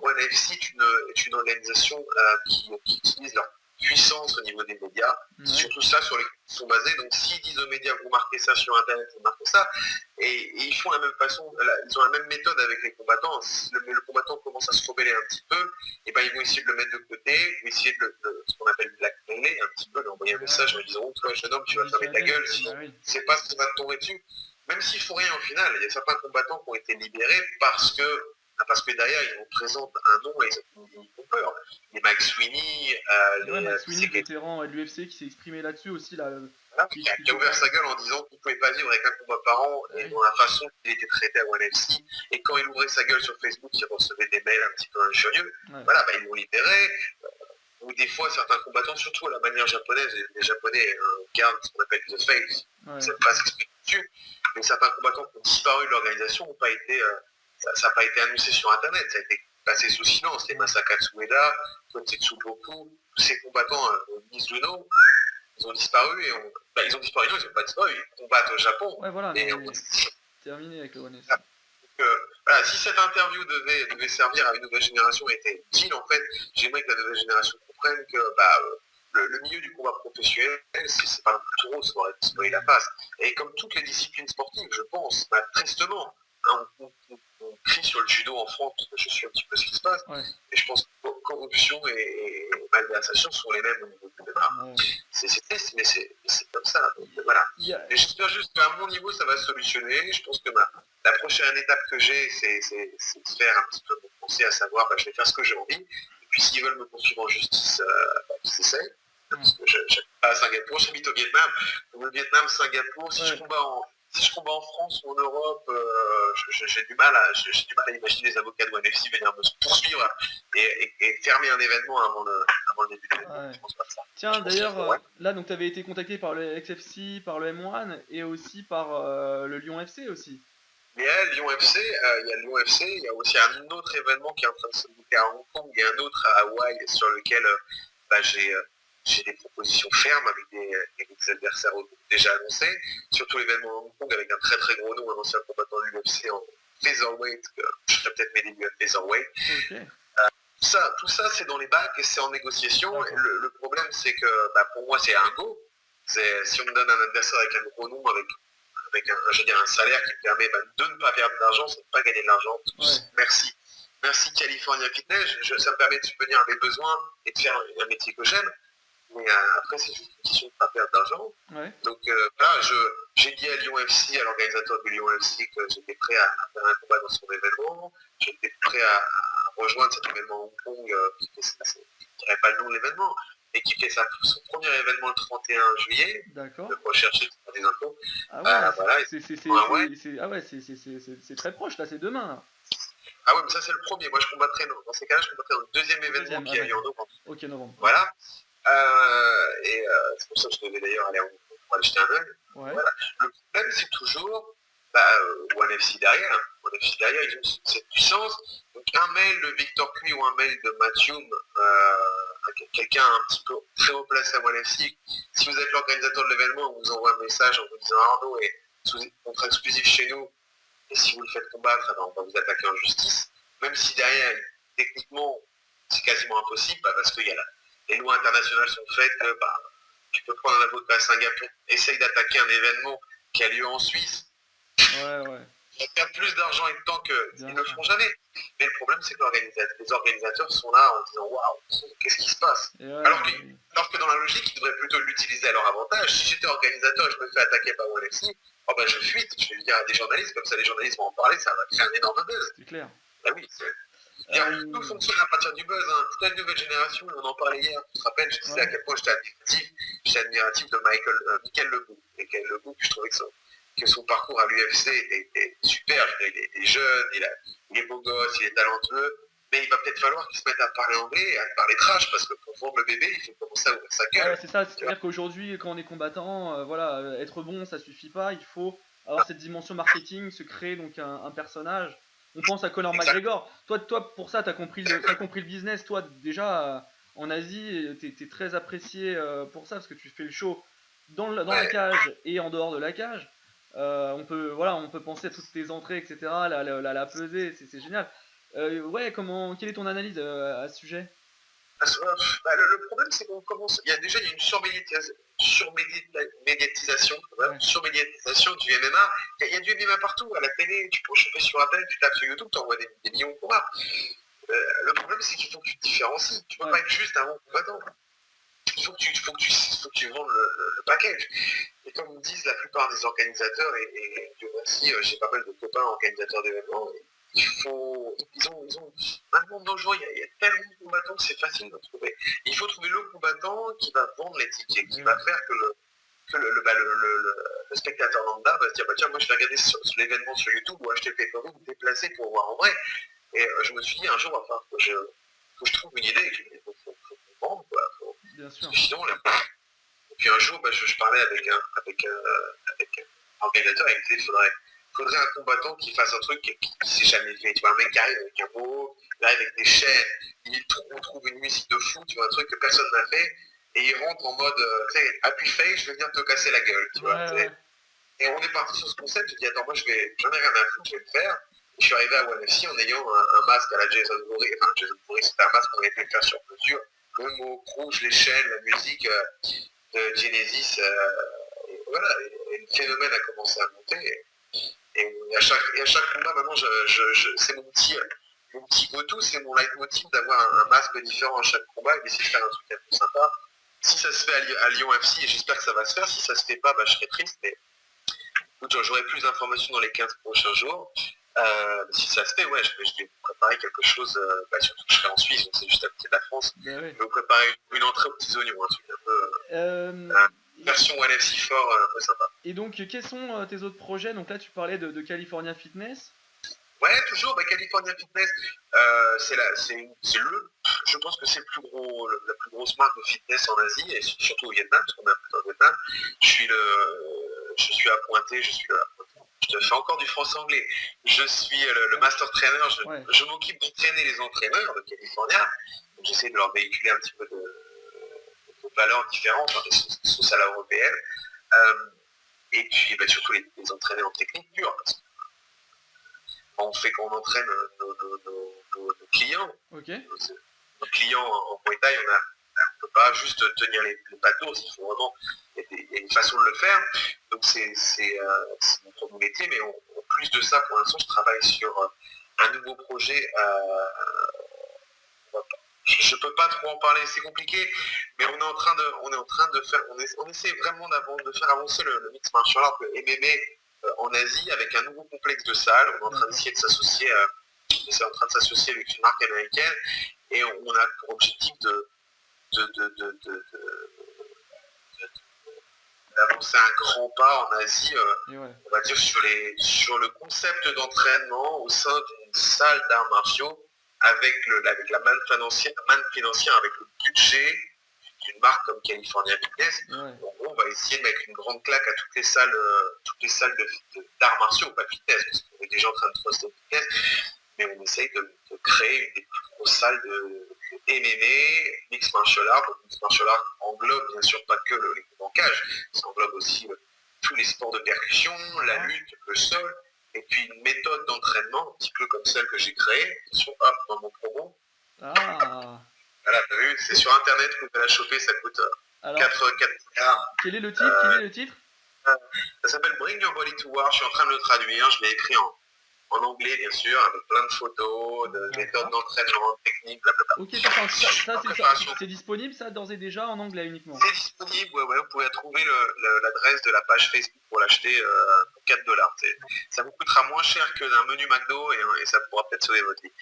S2: ONE FC est une organisation qui utilise leur puissance au niveau des médias, surtout ça sur lesquels ils sont basés. Donc s'ils disent aux médias, vous marquez ça sur internet, vous marquez ça, et ils font la même façon, ils ont la même méthode avec les combattants. Si le combattant commence à se rebeller un petit peu, et ben ils vont essayer de le mettre de côté, ils vont essayer de ce qu'on appelle blackmailer un petit peu, lui envoyer un message en lui disant, toi jeune homme, tu vas fermer ta gueule, sinon c'est pas ce qui va te tomber dessus. Même s'ils font rien au final, il y a certains combattants qui ont été libérés parce que derrière ils représentent un nom et ils ont peur. Les Mike Sweeney,
S1: Mike Sweeney, vétéran de l'UFC, qui s'est exprimé là-dessus aussi, là,
S2: qui a ouvert sa gueule en disant qu'il ne pouvait pas vivre avec un combat par an et dans la façon qu'il était traité à ONE FC. Et quand il ouvrait sa gueule sur Facebook, il recevait des mails un petit peu injurieux. Voilà, ils l'ont libéré. Ou des fois, certains combattants, surtout à la manière japonaise, les Japonais gardent ce qu'on appelle the face, ils n'aiment pas s'exprimer dessus, mais certains combattants qui ont disparu de l'organisation n'ont pas été, ça n'a pas été annoncé sur Internet, ça a été passé sous silence. Les Masakatsu Ueda, Konsetsu Boku, tous ces combattants Mizuno, ils ont disparu et ils ont disparu, non, ils n'ont pas disparu, ils combattent au Japon.
S1: Ouais, voilà, terminé avec le ONE.
S2: Voilà, si cette interview devait servir à une nouvelle génération et était utile, en fait, j'aimerais que la nouvelle génération comprenne que le milieu du combat professionnel, c'est pas le plus trop, ça aurait disparu la face. Et comme toutes les disciplines sportives, je pense, tristement, on crie sur le judo en France, je suis un petit peu ce qui se passe, et je pense que corruption et malversation sont les mêmes au niveau du débat. C'est triste, mais c'est comme ça. Donc, voilà. Et j'espère juste qu'à mon niveau, ça va se solutionner. Je pense que la prochaine étape que j'ai, c'est de faire un petit peu mon pensée, à savoir, je vais faire ce que j'ai envie. Et puis s'ils veulent me poursuivre en justice, qu'ils essayent. Parce que j'habite pas à Singapour, j'habite au Vietnam. Donc, le Vietnam, Singapour, si je combat en France ou en Europe, j'ai du mal à imaginer les avocats de ONE FC venir me poursuivre et fermer un événement avant le début de l'événement. Je pense pas ça.
S1: Tiens, d'ailleurs, là, donc tu avais été contacté par le XFC, par le M1 et aussi par le Lyon FC aussi.
S2: Il y a Lyon FC, il y a aussi un autre événement qui est en train de se boucler à Hong Kong et un autre à Hawaï sur lequel j'ai des propositions fermes avec des adversaires déjà annoncés, surtout l'événement à Hong Kong avec un très très gros nom, un ancien combattant de l'UFC en featherweight, je ferai peut-être mes débuts à featherweight. Tout ça c'est dans les bacs et c'est en négociation. Et le problème c'est que pour moi c'est un go. Si on me donne un adversaire avec un gros nom, avec un salaire qui me permet de ne pas perdre d'argent, c'est de ne pas gagner de l'argent. Merci California Fitness, ça me permet de subvenir à mes besoins et de faire un métier que j'aime. Mais après, c'est juste une question de ne pas perdre d'argent. Donc j'ai dit à Lyon FC, à l'organisateur de Lyon FC, que j'étais prêt à faire un combat dans son événement. J'étais prêt à rejoindre cet événement à Hong Kong, je ne dirais pas le nom de l'événement, et qui fait son premier événement le 31 juillet.
S1: D'accord.
S2: De rechercher des infos.
S1: C'est très proche, là, c'est demain. Là.
S2: Ah ouais, mais ça c'est le premier. Moi je combattrai, dans ces cas-là, je combattrai dans le deuxième événement qui a lieu en novembre.
S1: Ok, novembre.
S2: Voilà. C'est pour ça que je devais d'ailleurs aller pour aller jeter un œil. Voilà. Le problème c'est toujours ONE FC derrière. ONE FC derrière, ils ont cette puissance. Donc un mail de Victor Cui ou un mail de Mathieu, quelqu'un un petit peu très haut placé à ONE FC, si vous êtes l'organisateur de l'événement, on vous envoie un message en vous disant Arnaud est sous contrat exclusif chez nous, et si vous le faites combattre, on va vous attaquer en justice, même si derrière techniquement, c'est quasiment impossible, parce que les lois internationales sont faites que tu peux prendre un avion à Singapour, essaye d'attaquer un événement qui a lieu en Suisse.
S1: Ouais.
S2: Ils perdent plus d'argent et de temps qu'ils ne le feront jamais. Mais le problème, c'est que les organisateurs sont là en disant waouh, qu'est-ce qui se passe, alors que dans la logique, ils devraient plutôt l'utiliser à leur avantage. Si j'étais organisateur et je me fais attaquer par ONFC, je fuite, je vais le dire à des journalistes, comme ça les journalistes vont en parler, ça va créer un énorme buzz.
S1: C'est clair.
S2: Ah oui, tout fonctionne à partir du buzz. Toute la nouvelle génération, on en parlait hier, tu te rappelles, je disais à quel point j'étais admiratif de Michael Lebout. Michael Lebout, je trouvais que son parcours à l'UFC était super. Il est jeune, il est beau gosse, il est talentueux, mais il va peut-être falloir qu'il se mette à parler anglais et à parler trash, parce que pour vendre le bébé, il faut commencer à ouvrir sa gueule.
S1: Ouais, c'est ça, c'est-à-dire qu'aujourd'hui, quand on est combattant, être bon, ça suffit pas, il faut avoir cette dimension marketing, se créer donc un personnage. On pense à Conor McGregor. Toi, pour ça, t'as compris le business. Toi, déjà, en Asie, t'es très apprécié pour ça, parce que tu fais le show dans la cage et en dehors de la cage. On peut penser à toutes tes entrées, etc., la pesée, c'est génial. Quelle est ton analyse à ce sujet?
S2: Le problème, c'est qu'on commence. Il y a une surmédiatisation du MMA. Il y a du MMA partout, à la télé, tu peux choper sur Apple, tu tapes sur YouTube, tu envoies des millions de combats. Le problème, c'est qu'il faut que tu te différencies. Tu peux pas être juste un bon combattant. Il faut que tu vendes le package. Et comme me disent la plupart des organisateurs, et Dieu merci, j'ai pas mal de copains organisateurs d'événements, ils ont maintenant dans le jour, il y a tellement de combattants que c'est facile de trouver. Il faut trouver le combattant qui va vendre les tickets, qui va faire que le spectateur lambda va se dire tiens, moi je vais regarder sur l'événement sur YouTube ou acheter le pay-per-view ou déplacer pour voir en vrai. Et je me suis dit un jour, que je trouve une idée, il faut vendre, quoi.
S1: Bien sûr.
S2: Sinon, et puis un jour, je parlais avec un organisateur, et il me disait faudrait un combattant qui fasse un truc qui s'est jamais fait. Tu vois, un mec qui arrive avec un beau, il arrive avec des chaînes, on trouve une musique de fou, tu vois, un truc que personne n'a fait, et il rentre en mode, happy face, je vais venir te casser la gueule, tu vois. Et on est parti sur ce concept, j'ai dit, attends, moi j'en ai rien à foutre, je vais le faire. Et je suis arrivé à ONFC en ayant un masque à la Jason Voorhees, c'était un masque qu'on avait fait faire sur mesure, le mot rouge, les chaînes, la musique de Genesis, et le phénomène a commencé à monter. Et à chaque combat, maintenant, c'est mon petit go-to, c'est mon leitmotiv d'avoir un masque différent à chaque combat et d'essayer de faire un truc un peu sympa. Si ça se fait à Lyon FC, et j'espère que ça va se faire, si ça se fait pas, je serai triste, mais écoute, j'aurai plus d'informations dans les 15 prochains jours. Si ça se fait, je vais préparer quelque chose, surtout que je serai en Suisse, donc c'est juste à côté de la France. Je vais vous préparer une entrée aux petits oignons, un truc un peu... version NFC fort, un peu sympa.
S1: Et donc, quels sont tes autres projets? Donc là, tu parlais de California Fitness.
S2: Ouais, toujours, California Fitness, je pense que c'est la plus grosse marque de fitness en Asie, et surtout au Vietnam, parce qu'on a un peu au Vietnam. Je suis appointé, je te fais encore du français-anglais. Je suis le master trainer, je m'occupe d'entraîner les entraîneurs de California. Donc j'essaie de leur véhiculer un petit peu de valeurs différentes, des sauces à l'européenne. Et puis surtout les entraîner en technique pure. Parce que quand on entraîne nos clients, nos clients en Muay Thai, on ne peut pas juste tenir les pattes d'os, il faut vraiment, il y a une façon de le faire. Donc c'est notre métier, mais en plus de ça, pour l'instant, je travaille sur un nouveau projet. Je peux pas trop en parler, c'est compliqué, mais on est en train de faire, on essaie vraiment de faire avancer le mix martial art, le MMA en Asie, avec un nouveau complexe de salles. On est en train d'essayer de s'associer, avec une marque américaine, et on a pour objectif d'avancer un grand pas en Asie, on va dire sur le concept d'entraînement au sein d'une salle d'arts martiaux, avec la manne financière, avec le budget d'une marque comme California Fitness. En gros, on va essayer de mettre une grande claque à toutes les salles d'arts martiaux, pas de fitness, parce qu'on est déjà en train de poster fitness, mais on essaye de créer une des plus grosses salles de MMA, mixed martial art. Donc, mixed martial art englobe bien sûr pas que les bancages, ça englobe aussi tous les sports de percussion, la lutte, le sol, et puis une méthode d'entraînement, un petit peu comme celle que j'ai créée, dans mon promo,
S1: Ah.
S2: Voilà, t'as vu, c'est sur internet, vous pouvez la choper, ça coûte
S1: Alors,
S2: 4 milliards.
S1: quel est le titre? Quel est le titre?
S2: Ça s'appelle Bring Your Body to War, je suis en train de le traduire, je l'ai écrit en anglais bien sûr, avec plein de photos, de méthodes d'entraînement, techniques, blablabla.
S1: Ok, ça, c'est disponible ça d'ores et déjà en anglais uniquement?
S2: C'est disponible, ouais, vous pouvez trouver l'adresse de la page Facebook pour l'acheter pour 4 $. Ça vous coûtera moins cher que d'un menu McDo et ça pourra peut-être sauver votre vie.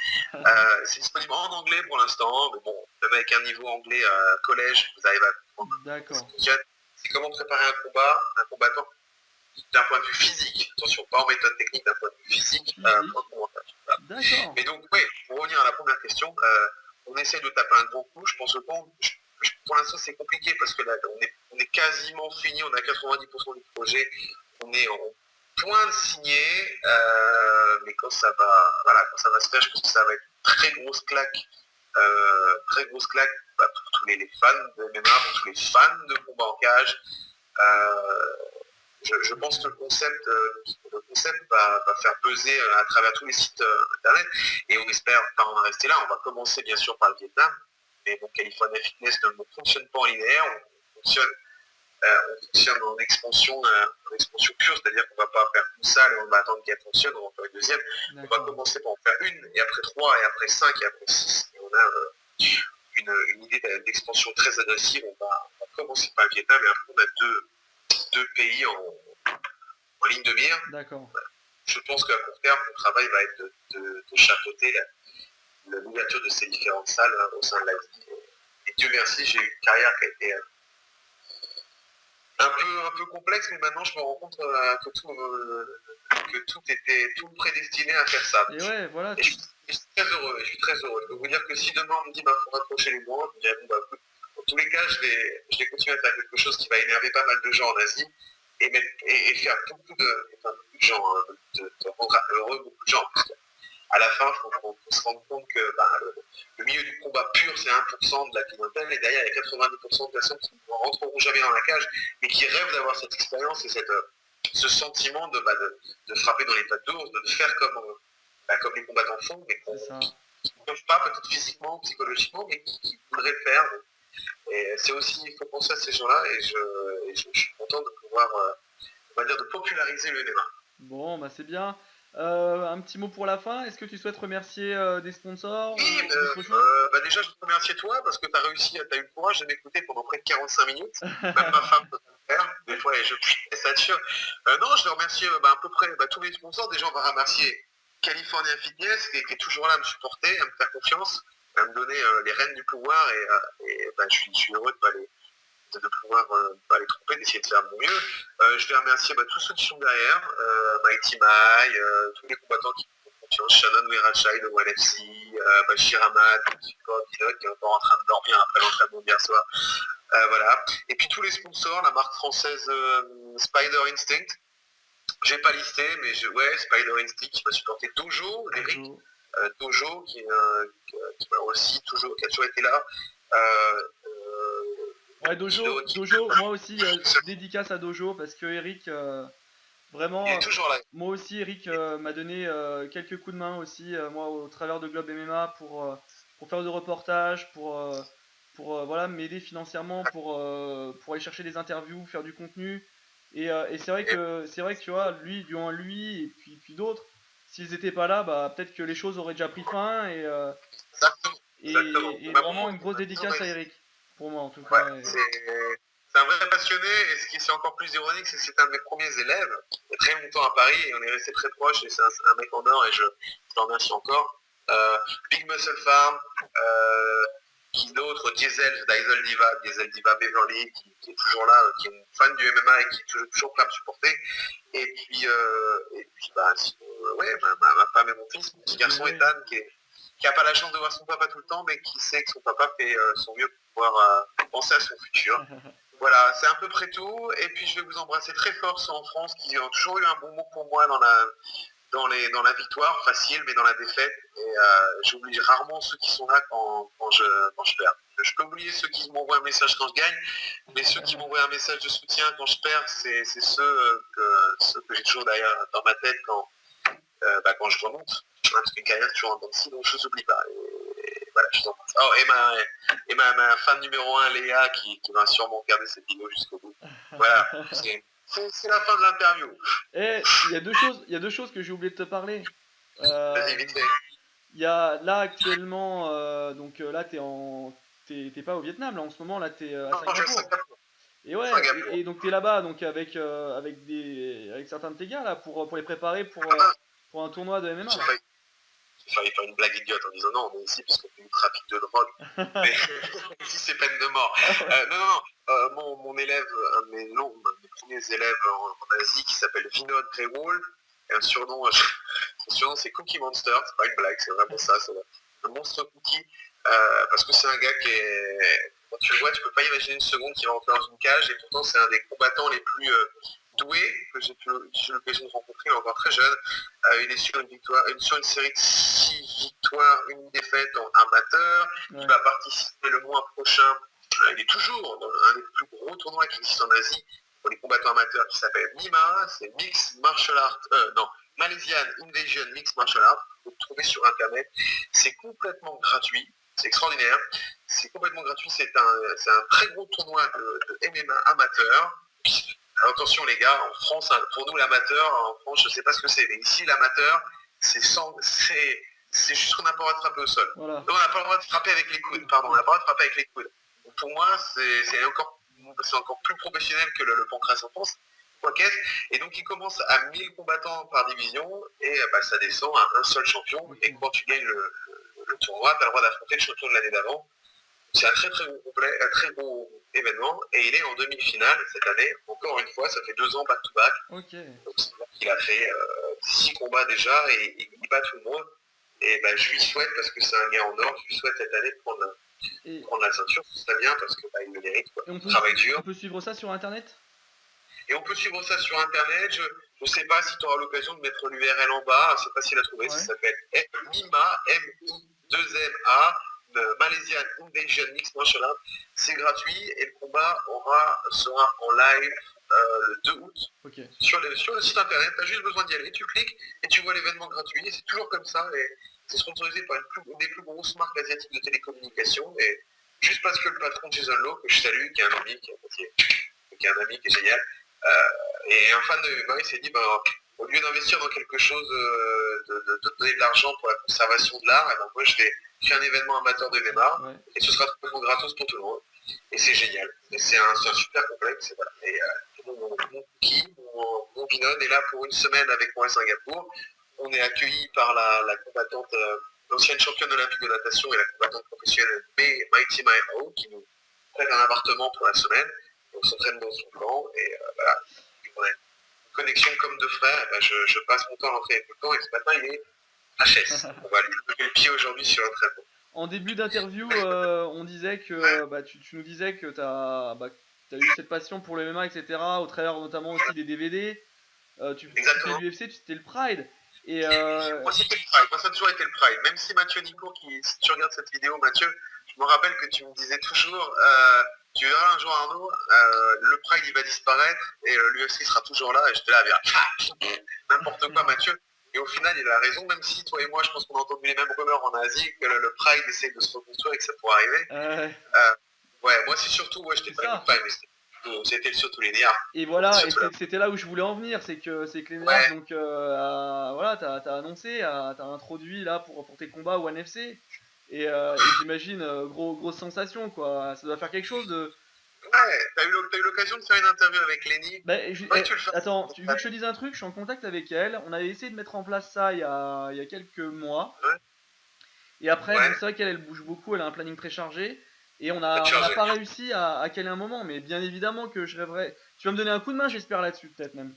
S2: C'est disponible en anglais pour l'instant, mais bon, même avec un niveau anglais collège, vous arrivez à comprendre.
S1: D'accord.
S2: C'est comment préparer un combattant d'un point de vue physique, attention, pas en méthode technique, d'un point de vue physique, pour un commentage. Voilà.
S1: D'accord.
S2: Et donc, oui, pour revenir à la première question, on essaie de taper un gros coup. Je pense que pour l'instant, c'est compliqué parce que là, on est quasiment fini, on a 90% du projet, on est en point de signer, mais quand ça va se faire, je pense que ça va être une très grosse claque pour tous les fans de MMA, pour tous les fans de combat en cage. Je pense que le concept va faire peser à travers tous les sites internet et on espère pas en rester là. On va commencer bien sûr par le Vietnam, mais bon, California Fitness ne fonctionne pas en linéaire, on fonctionne en expansion pure, c'est-à-dire qu'on ne va pas faire une salle et on va attendre qu'elle fonctionne, on va en faire une deuxième. On va commencer par en faire une, et après 3, et après 5, et après 6, et on a une idée d'expansion très agressive. On va commencer par le Vietnam et après on a deux pays en ligne de mire.
S1: D'accord.
S2: Je pense qu'à court terme, mon travail va être de chapeauter l'ouverture de ces différentes salles au sein de l'Asie. Et Dieu merci, j'ai eu une carrière qui a été un peu complexe, mais maintenant je me rends compte que tout prédestiné à faire ça.
S1: Et ouais, voilà.
S2: Et je suis très heureux, Je peux vous dire que si demain on me dit faut raccrocher les bras, je dirais dans tous les cas, je vais continuer à faire quelque chose qui va énerver pas mal de gens en Asie et faire beaucoup de gens, de rendre heureux beaucoup de gens. Parce à la fin, il faut se rendre compte que le milieu du combat pur, c'est 1% de la clientèle, et derrière, il y a 90% de personnes qui ne rentreront jamais dans la cage, mais qui rêvent d'avoir cette expérience et ce sentiment de frapper dans les pattes d'ours, de faire comme les combattants font, mais qui ne peuvent pas, peut-être physiquement, psychologiquement, mais qui voudraient le faire. Et c'est aussi, il faut penser à ces gens-là, et je suis content de pouvoir, on va dire, de populariser le MMA.
S1: Bon, bah c'est bien. Un petit mot pour la fin. Est-ce que tu souhaites remercier des sponsors
S2: Oui,
S1: ou d'autres choses?
S2: déjà, je te remercie toi parce que tu as eu le courage de m'écouter pendant près de 45 minutes. Même ma femme peut le faire. Des fois, elle sature. Non, je vais remercier à peu près tous les sponsors. Déjà, on va remercier California Fitness qui est toujours là à me supporter, à me faire confiance, à me donner les rênes du pouvoir. Et je suis heureux de pouvoir pas les tromper, d'essayer de faire de mon mieux. Je vais remercier tous ceux qui sont derrière, Mighty Mai, tous les combattants qui font confiance, Shannon Wirachai de ONFC, Bashir Ahmad, qui est encore en train de dormir après l'entraînement d'hier soir. Voilà. Et puis tous les sponsors, la marque française Spider Instinct. J'ai pas listé, mais Spider Instinct qui m'a supporté. Dojo, Eric, Dojo qui m'a aussi qui a toujours été là.
S1: Ouais, Dojo, moi aussi, dédicace à Dojo parce que Eric, vraiment,
S2: il est toujours là.
S1: Moi aussi, Eric m'a donné quelques coups de main aussi, moi, au travers de Globe MMA pour faire des reportages, pour voilà, m'aider financièrement pour aller chercher des interviews, faire du contenu. Et c'est vrai que tu vois, lui et puis d'autres, s'ils n'étaient pas là, bah peut-être que les choses auraient déjà pris fin et vraiment une grosse dédicace à Eric, pour moi en tout cas.
S2: C'est un vrai passionné et ce qui est encore plus ironique, c'est que c'est un de mes premiers élèves, il y a très longtemps à Paris et on est resté très proches et c'est un mec en or et je le remercie encore. Big Muscle Farm, qui d'autre, Diesel Diva Beverly, qui est toujours là, qui est une fan du MMA et qui est toujours prêt à me supporter. Et puis ma femme et mon fils, mon petit garçon Ethan, qui n'a pas la chance de voir son papa tout le temps, mais qui sait que son papa fait son mieux pour pouvoir penser à son futur. Voilà, c'est à peu près tout. Et puis je vais vous embrasser très fort ceux en France qui ont toujours eu un bon mot pour moi dans la victoire, facile, mais dans la défaite. Et j'oublie rarement ceux qui sont là quand je perds. Je peux oublier ceux qui m'envoient un message quand je gagne, mais ceux qui m'envoient un message de soutien quand je perds, c'est ceux que j'ai toujours derrière dans ma tête quand je remonte. Parce qu'une carrière toujours en dents de scie, donc je ne les oublie pas. Et voilà, je t'en passe. Oh, et ma fan numéro 1, Léa, qui va sûrement regarder cette vidéo jusqu'au bout. Voilà, c'est la fin de l'interview.
S1: Et il y a deux choses que j'ai oublié de te parler.
S2: Vas-y, vite fait.
S1: Il y a là actuellement, donc là t'es pas au Vietnam là en ce moment, là t'es à
S2: Non, je
S1: Singapour. Et ouais,
S2: Singapour.
S1: et donc t'es là-bas donc avec certains de tes gars là pour les préparer pour un tournoi de MMA.
S2: J'ai failli faire une blague idiote en disant non, on est ici parce qu'on fait du trafic de drogue. Mais ici, c'est peine de mort. Non. Mon élève, un de mes premiers élèves en Asie qui s'appelle Vinod Grewal, et un surnom, son surnom c'est Cookie Monster, c'est pas une blague, c'est vraiment ça, c'est un monstre cookie, parce que c'est un gars qui est... Quand tu le vois, tu peux pas imaginer une seconde qu'il va entrer dans une cage, et pourtant c'est un des combattants les plus doués que j'ai eu l'occasion de rencontrer, encore très jeune. Il est sur une série de 6 victoires, une défaite en amateur. Ouais. Il va participer le mois prochain. Il est toujours dans un des plus gros tournois qui existe en Asie pour les combattants amateurs qui s'appelle MIMA, c'est Mixed Martial Art, Malaysian Invasion Mixed Martial Art. Vous le trouvez sur internet. C'est complètement gratuit. C'est extraordinaire. C'est complètement gratuit. C'est un très gros tournoi de MMA amateur. Alors, attention les gars, en France, hein, pour nous l'amateur, en France je sais pas ce que c'est, mais ici l'amateur, c'est juste qu'on n'a pas le droit de frapper au sol. Voilà. Donc, on n'a pas le droit de frapper avec les coudes, pardon, on n'a pas le droit de frapper avec les coudes. Donc, pour moi, c'est encore plus professionnel que le pancras en France. Et donc il commence à 1000 combattants par division et ça descend à un seul champion. Okay. Et quand tu gagnes le tournoi, tu as le droit d'affronter le champion de l'année d'avant. C'est un très très gros événement et il est en demi-finale cette année. Encore une fois, ça fait 2 ans back-to-back. Okay. Donc il a fait 6 combats déjà et il bat tout le monde. Et je lui souhaite, parce que c'est un gars en or, je lui souhaite cette année de prendre la ceinture. Ce serait bien parce que il le mérite. Travail dur.
S1: On peut suivre ça sur internet?
S2: Et on peut suivre ça sur internet. Je ne sais pas si tu auras l'occasion de mettre l'URL en bas. Je ne sais pas s'il a trouvé. Ouais. Ça s'appelle MIMA, M-I-2-M-A. Malaysian Invasion Mixed Martial Art. C'est gratuit et le combat sera en live le 2 août. Okay. Sur le site internet. Tu as juste besoin d'y aller. Tu cliques et tu vois l'événement gratuit. Et c'est toujours comme ça. Et c'est sponsorisé par une des plus grosses marques asiatiques de télécommunications. Et juste parce que le patron Jason Lowe, que je salue, qui est un ami qui est génial, et un fan de MMA, il s'est dit au lieu d'investir dans quelque chose, de donner de l'argent pour la conservation de l'art, moi je vais faire un événement amateur de MMA, ouais. Et ce sera complètement gratos pour tout le monde. Et c'est génial. Et c'est un super complexe. Et voilà. Et mon Vinod est là pour une semaine avec moi à Singapour. On est accueillis par la combattante, l'ancienne championne olympique de natation et la combattante professionnelle Mighty Mao, qui nous prête un appartement pour la semaine. On s'entraîne dans son camp et voilà. On a une connexion comme deux frères. Je passe mon temps à l'entraîner tout le temps et ce matin il est HS. On va lui lever le pied aujourd'hui sur l'entraînement.
S1: En début d'interview, on disait que tu nous disais que tu as eu cette passion pour le MMA, etc. au travers notamment aussi des DVD. Tu fais l'UFC, c'était le Pride. Et
S2: Moi c'était le Pride, moi ça a toujours été le Pride. Même si Mathieu Nico, si tu regardes cette vidéo, Mathieu, je me rappelle que tu me disais toujours, tu verras un jour Arnaud, le Pride il va disparaître et l'UFC sera toujours là. Et j'étais là à dire n'importe quoi Mathieu. Et au final il a raison, même si toi et moi je pense qu'on a entendu les mêmes rumeurs en Asie, que le Pride essaie de se reconstruire et que ça pourrait arriver. Ouais, moi c'est surtout, j'étais pas le Pride, mais c'était surtout les nerfs.
S1: Et voilà, et c'était là où je voulais en venir, c'est que les nerfs, donc voilà, t'as annoncé, t'as introduit là pour tes combats au NFC, et j'imagine grosse sensation quoi, ça doit faire quelque chose de...
S2: Ouais, t'as eu l'occasion de faire une interview avec Lenny.
S1: Attends, tu veux que je te dise un truc, je suis en contact avec elle, on avait essayé de mettre en place ça il y a quelques mois, et après, donc, c'est vrai qu'elle bouge beaucoup, elle a un planning très chargé. Et on n'a pas réussi à caler un moment, mais bien évidemment que je rêverais. Tu vas me donner un coup de main, j'espère, là-dessus, peut-être même.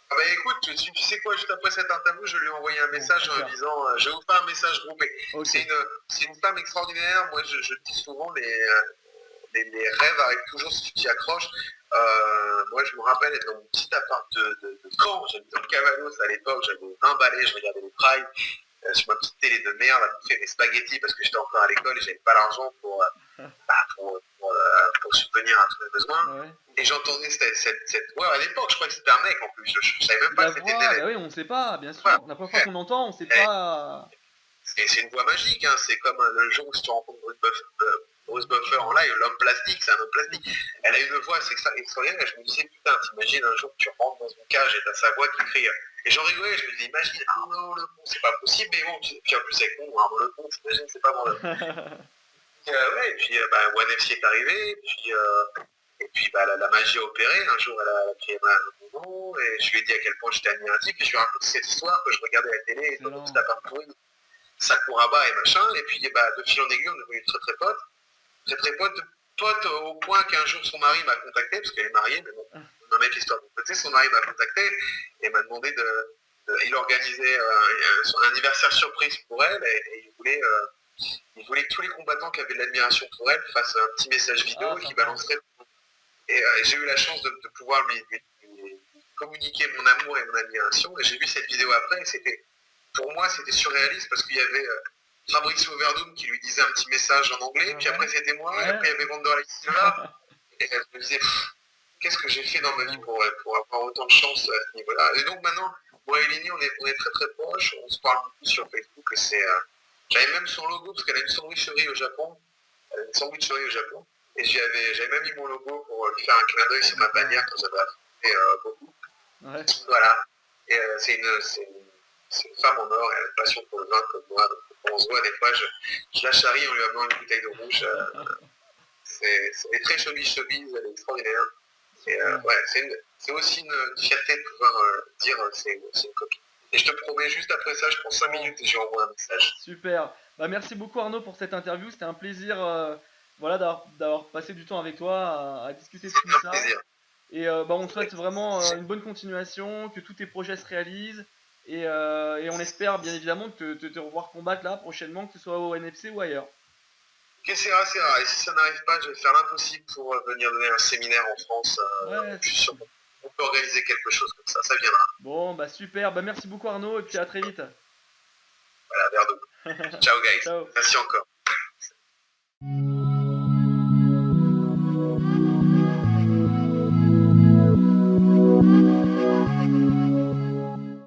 S2: Ah écoute, tu sais quoi, juste après cette interview, je lui ai envoyé un message en disant, je vous fais un message groupé. Okay. C'est une femme extraordinaire, moi je le dis souvent, les rêves arrivent toujours si tu t'y accroches. Moi je me rappelle être dans mon petit appart de Caen, j'habitais en Cavalos à l'époque, j'avais 20 balais, je regardais les prides. Sur ma petite télé de merde, à bouffer mes spaghettis parce que j'étais encore à l'école et j'avais pas l'argent pour subvenir à tous mes besoins. Ouais. Et j'entendais cette voix à l'époque, je crois que c'était un mec en plus, je savais même pas que c'était
S1: oui, on sait pas, bien sûr. Ouais. La première fois qu'on entend, on sait pas.
S2: c'est une voie magique, hein. C'est comme le jour où tu rencontres Bruce Buffer en live, l'homme plastique, c'est un homme plastique. Elle a une voix extraordinaire, et je me disais, putain, t'imagines un jour que tu rentres dans une cage et t'as sa voix qui crie. Et j'en rigolais, je me disais, imagine Arnaud Lepont, c'est pas possible, mais bon, puis en plus c'est con, Arnaud Lepont, t'imagines, c'est pas bon. Ouais, et puis One FC est arrivé, et puis la magie a opéré. Un jour, elle a créé mon nom, et je lui ai dit à quel point j'étais admiratif, et je lui ai raconté cette histoire que je regardais à la télé, et tout à parcourir Sakuraba et machin, et puis de fil en aiguille, on est devenus très potes au point qu'un jour son mari m'a contacté, parce qu'elle est mariée, mais bon, on en met l'histoire de côté, son mari m'a contacté et m'a demandé il organisait un anniversaire surprise pour elle, et il voulait que tous les combattants qui avaient de l'admiration pour elle fassent un petit message vidéo qui balancerait. Et j'ai eu la chance de pouvoir lui communiquer mon amour et mon admiration, et j'ai vu cette vidéo après, et pour moi c'était surréaliste, parce qu'il y avait Fabrizio Verdum qui lui disait un petit message en anglais, puis après c'était moi, et après il y avait Wanderlei Silva, et je me disais, qu'est-ce que j'ai fait dans ma vie pour avoir autant de chance à ce niveau-là. Et donc maintenant, moi et Lini, on est très très proches, on se parle beaucoup sur Facebook, j'avais même son logo, parce qu'elle a une sandwicherie au Japon, et j'avais même mis mon logo pour lui faire un clin d'œil sur ma bannière quand j'avais affronté beaucoup. Ouais. Voilà, et c'est une femme en or, et elle a une passion pour le vin comme moi, donc quand on se voit des fois, je la charrie en lui amenant une bouteille de rouge. C'est très showbiz, elle est extraordinaire. Et c'est aussi une fierté de pouvoir dire c'est une copine. Et je te promets, juste après ça, je prends 5 minutes et je lui envoie un message.
S1: Super. Merci beaucoup Arnaud pour cette interview. C'était un plaisir d'avoir passé du temps avec toi à discuter de tout ça. Plaisir. Et on te souhaite vraiment une bonne continuation, que tous tes projets se réalisent. Et on espère bien évidemment te revoir combattre là prochainement, que ce soit au NFC ou ailleurs.
S2: Ok, c'est rare. Et si ça n'arrive pas, je vais faire l'impossible pour venir donner un séminaire en France. Je suis sûr qu'on peut organiser quelque chose comme ça viendra.
S1: Bon, super. Merci beaucoup Arnaud, et puis à très vite.
S2: Voilà, Verdun. Ciao guys. Ciao. Merci encore.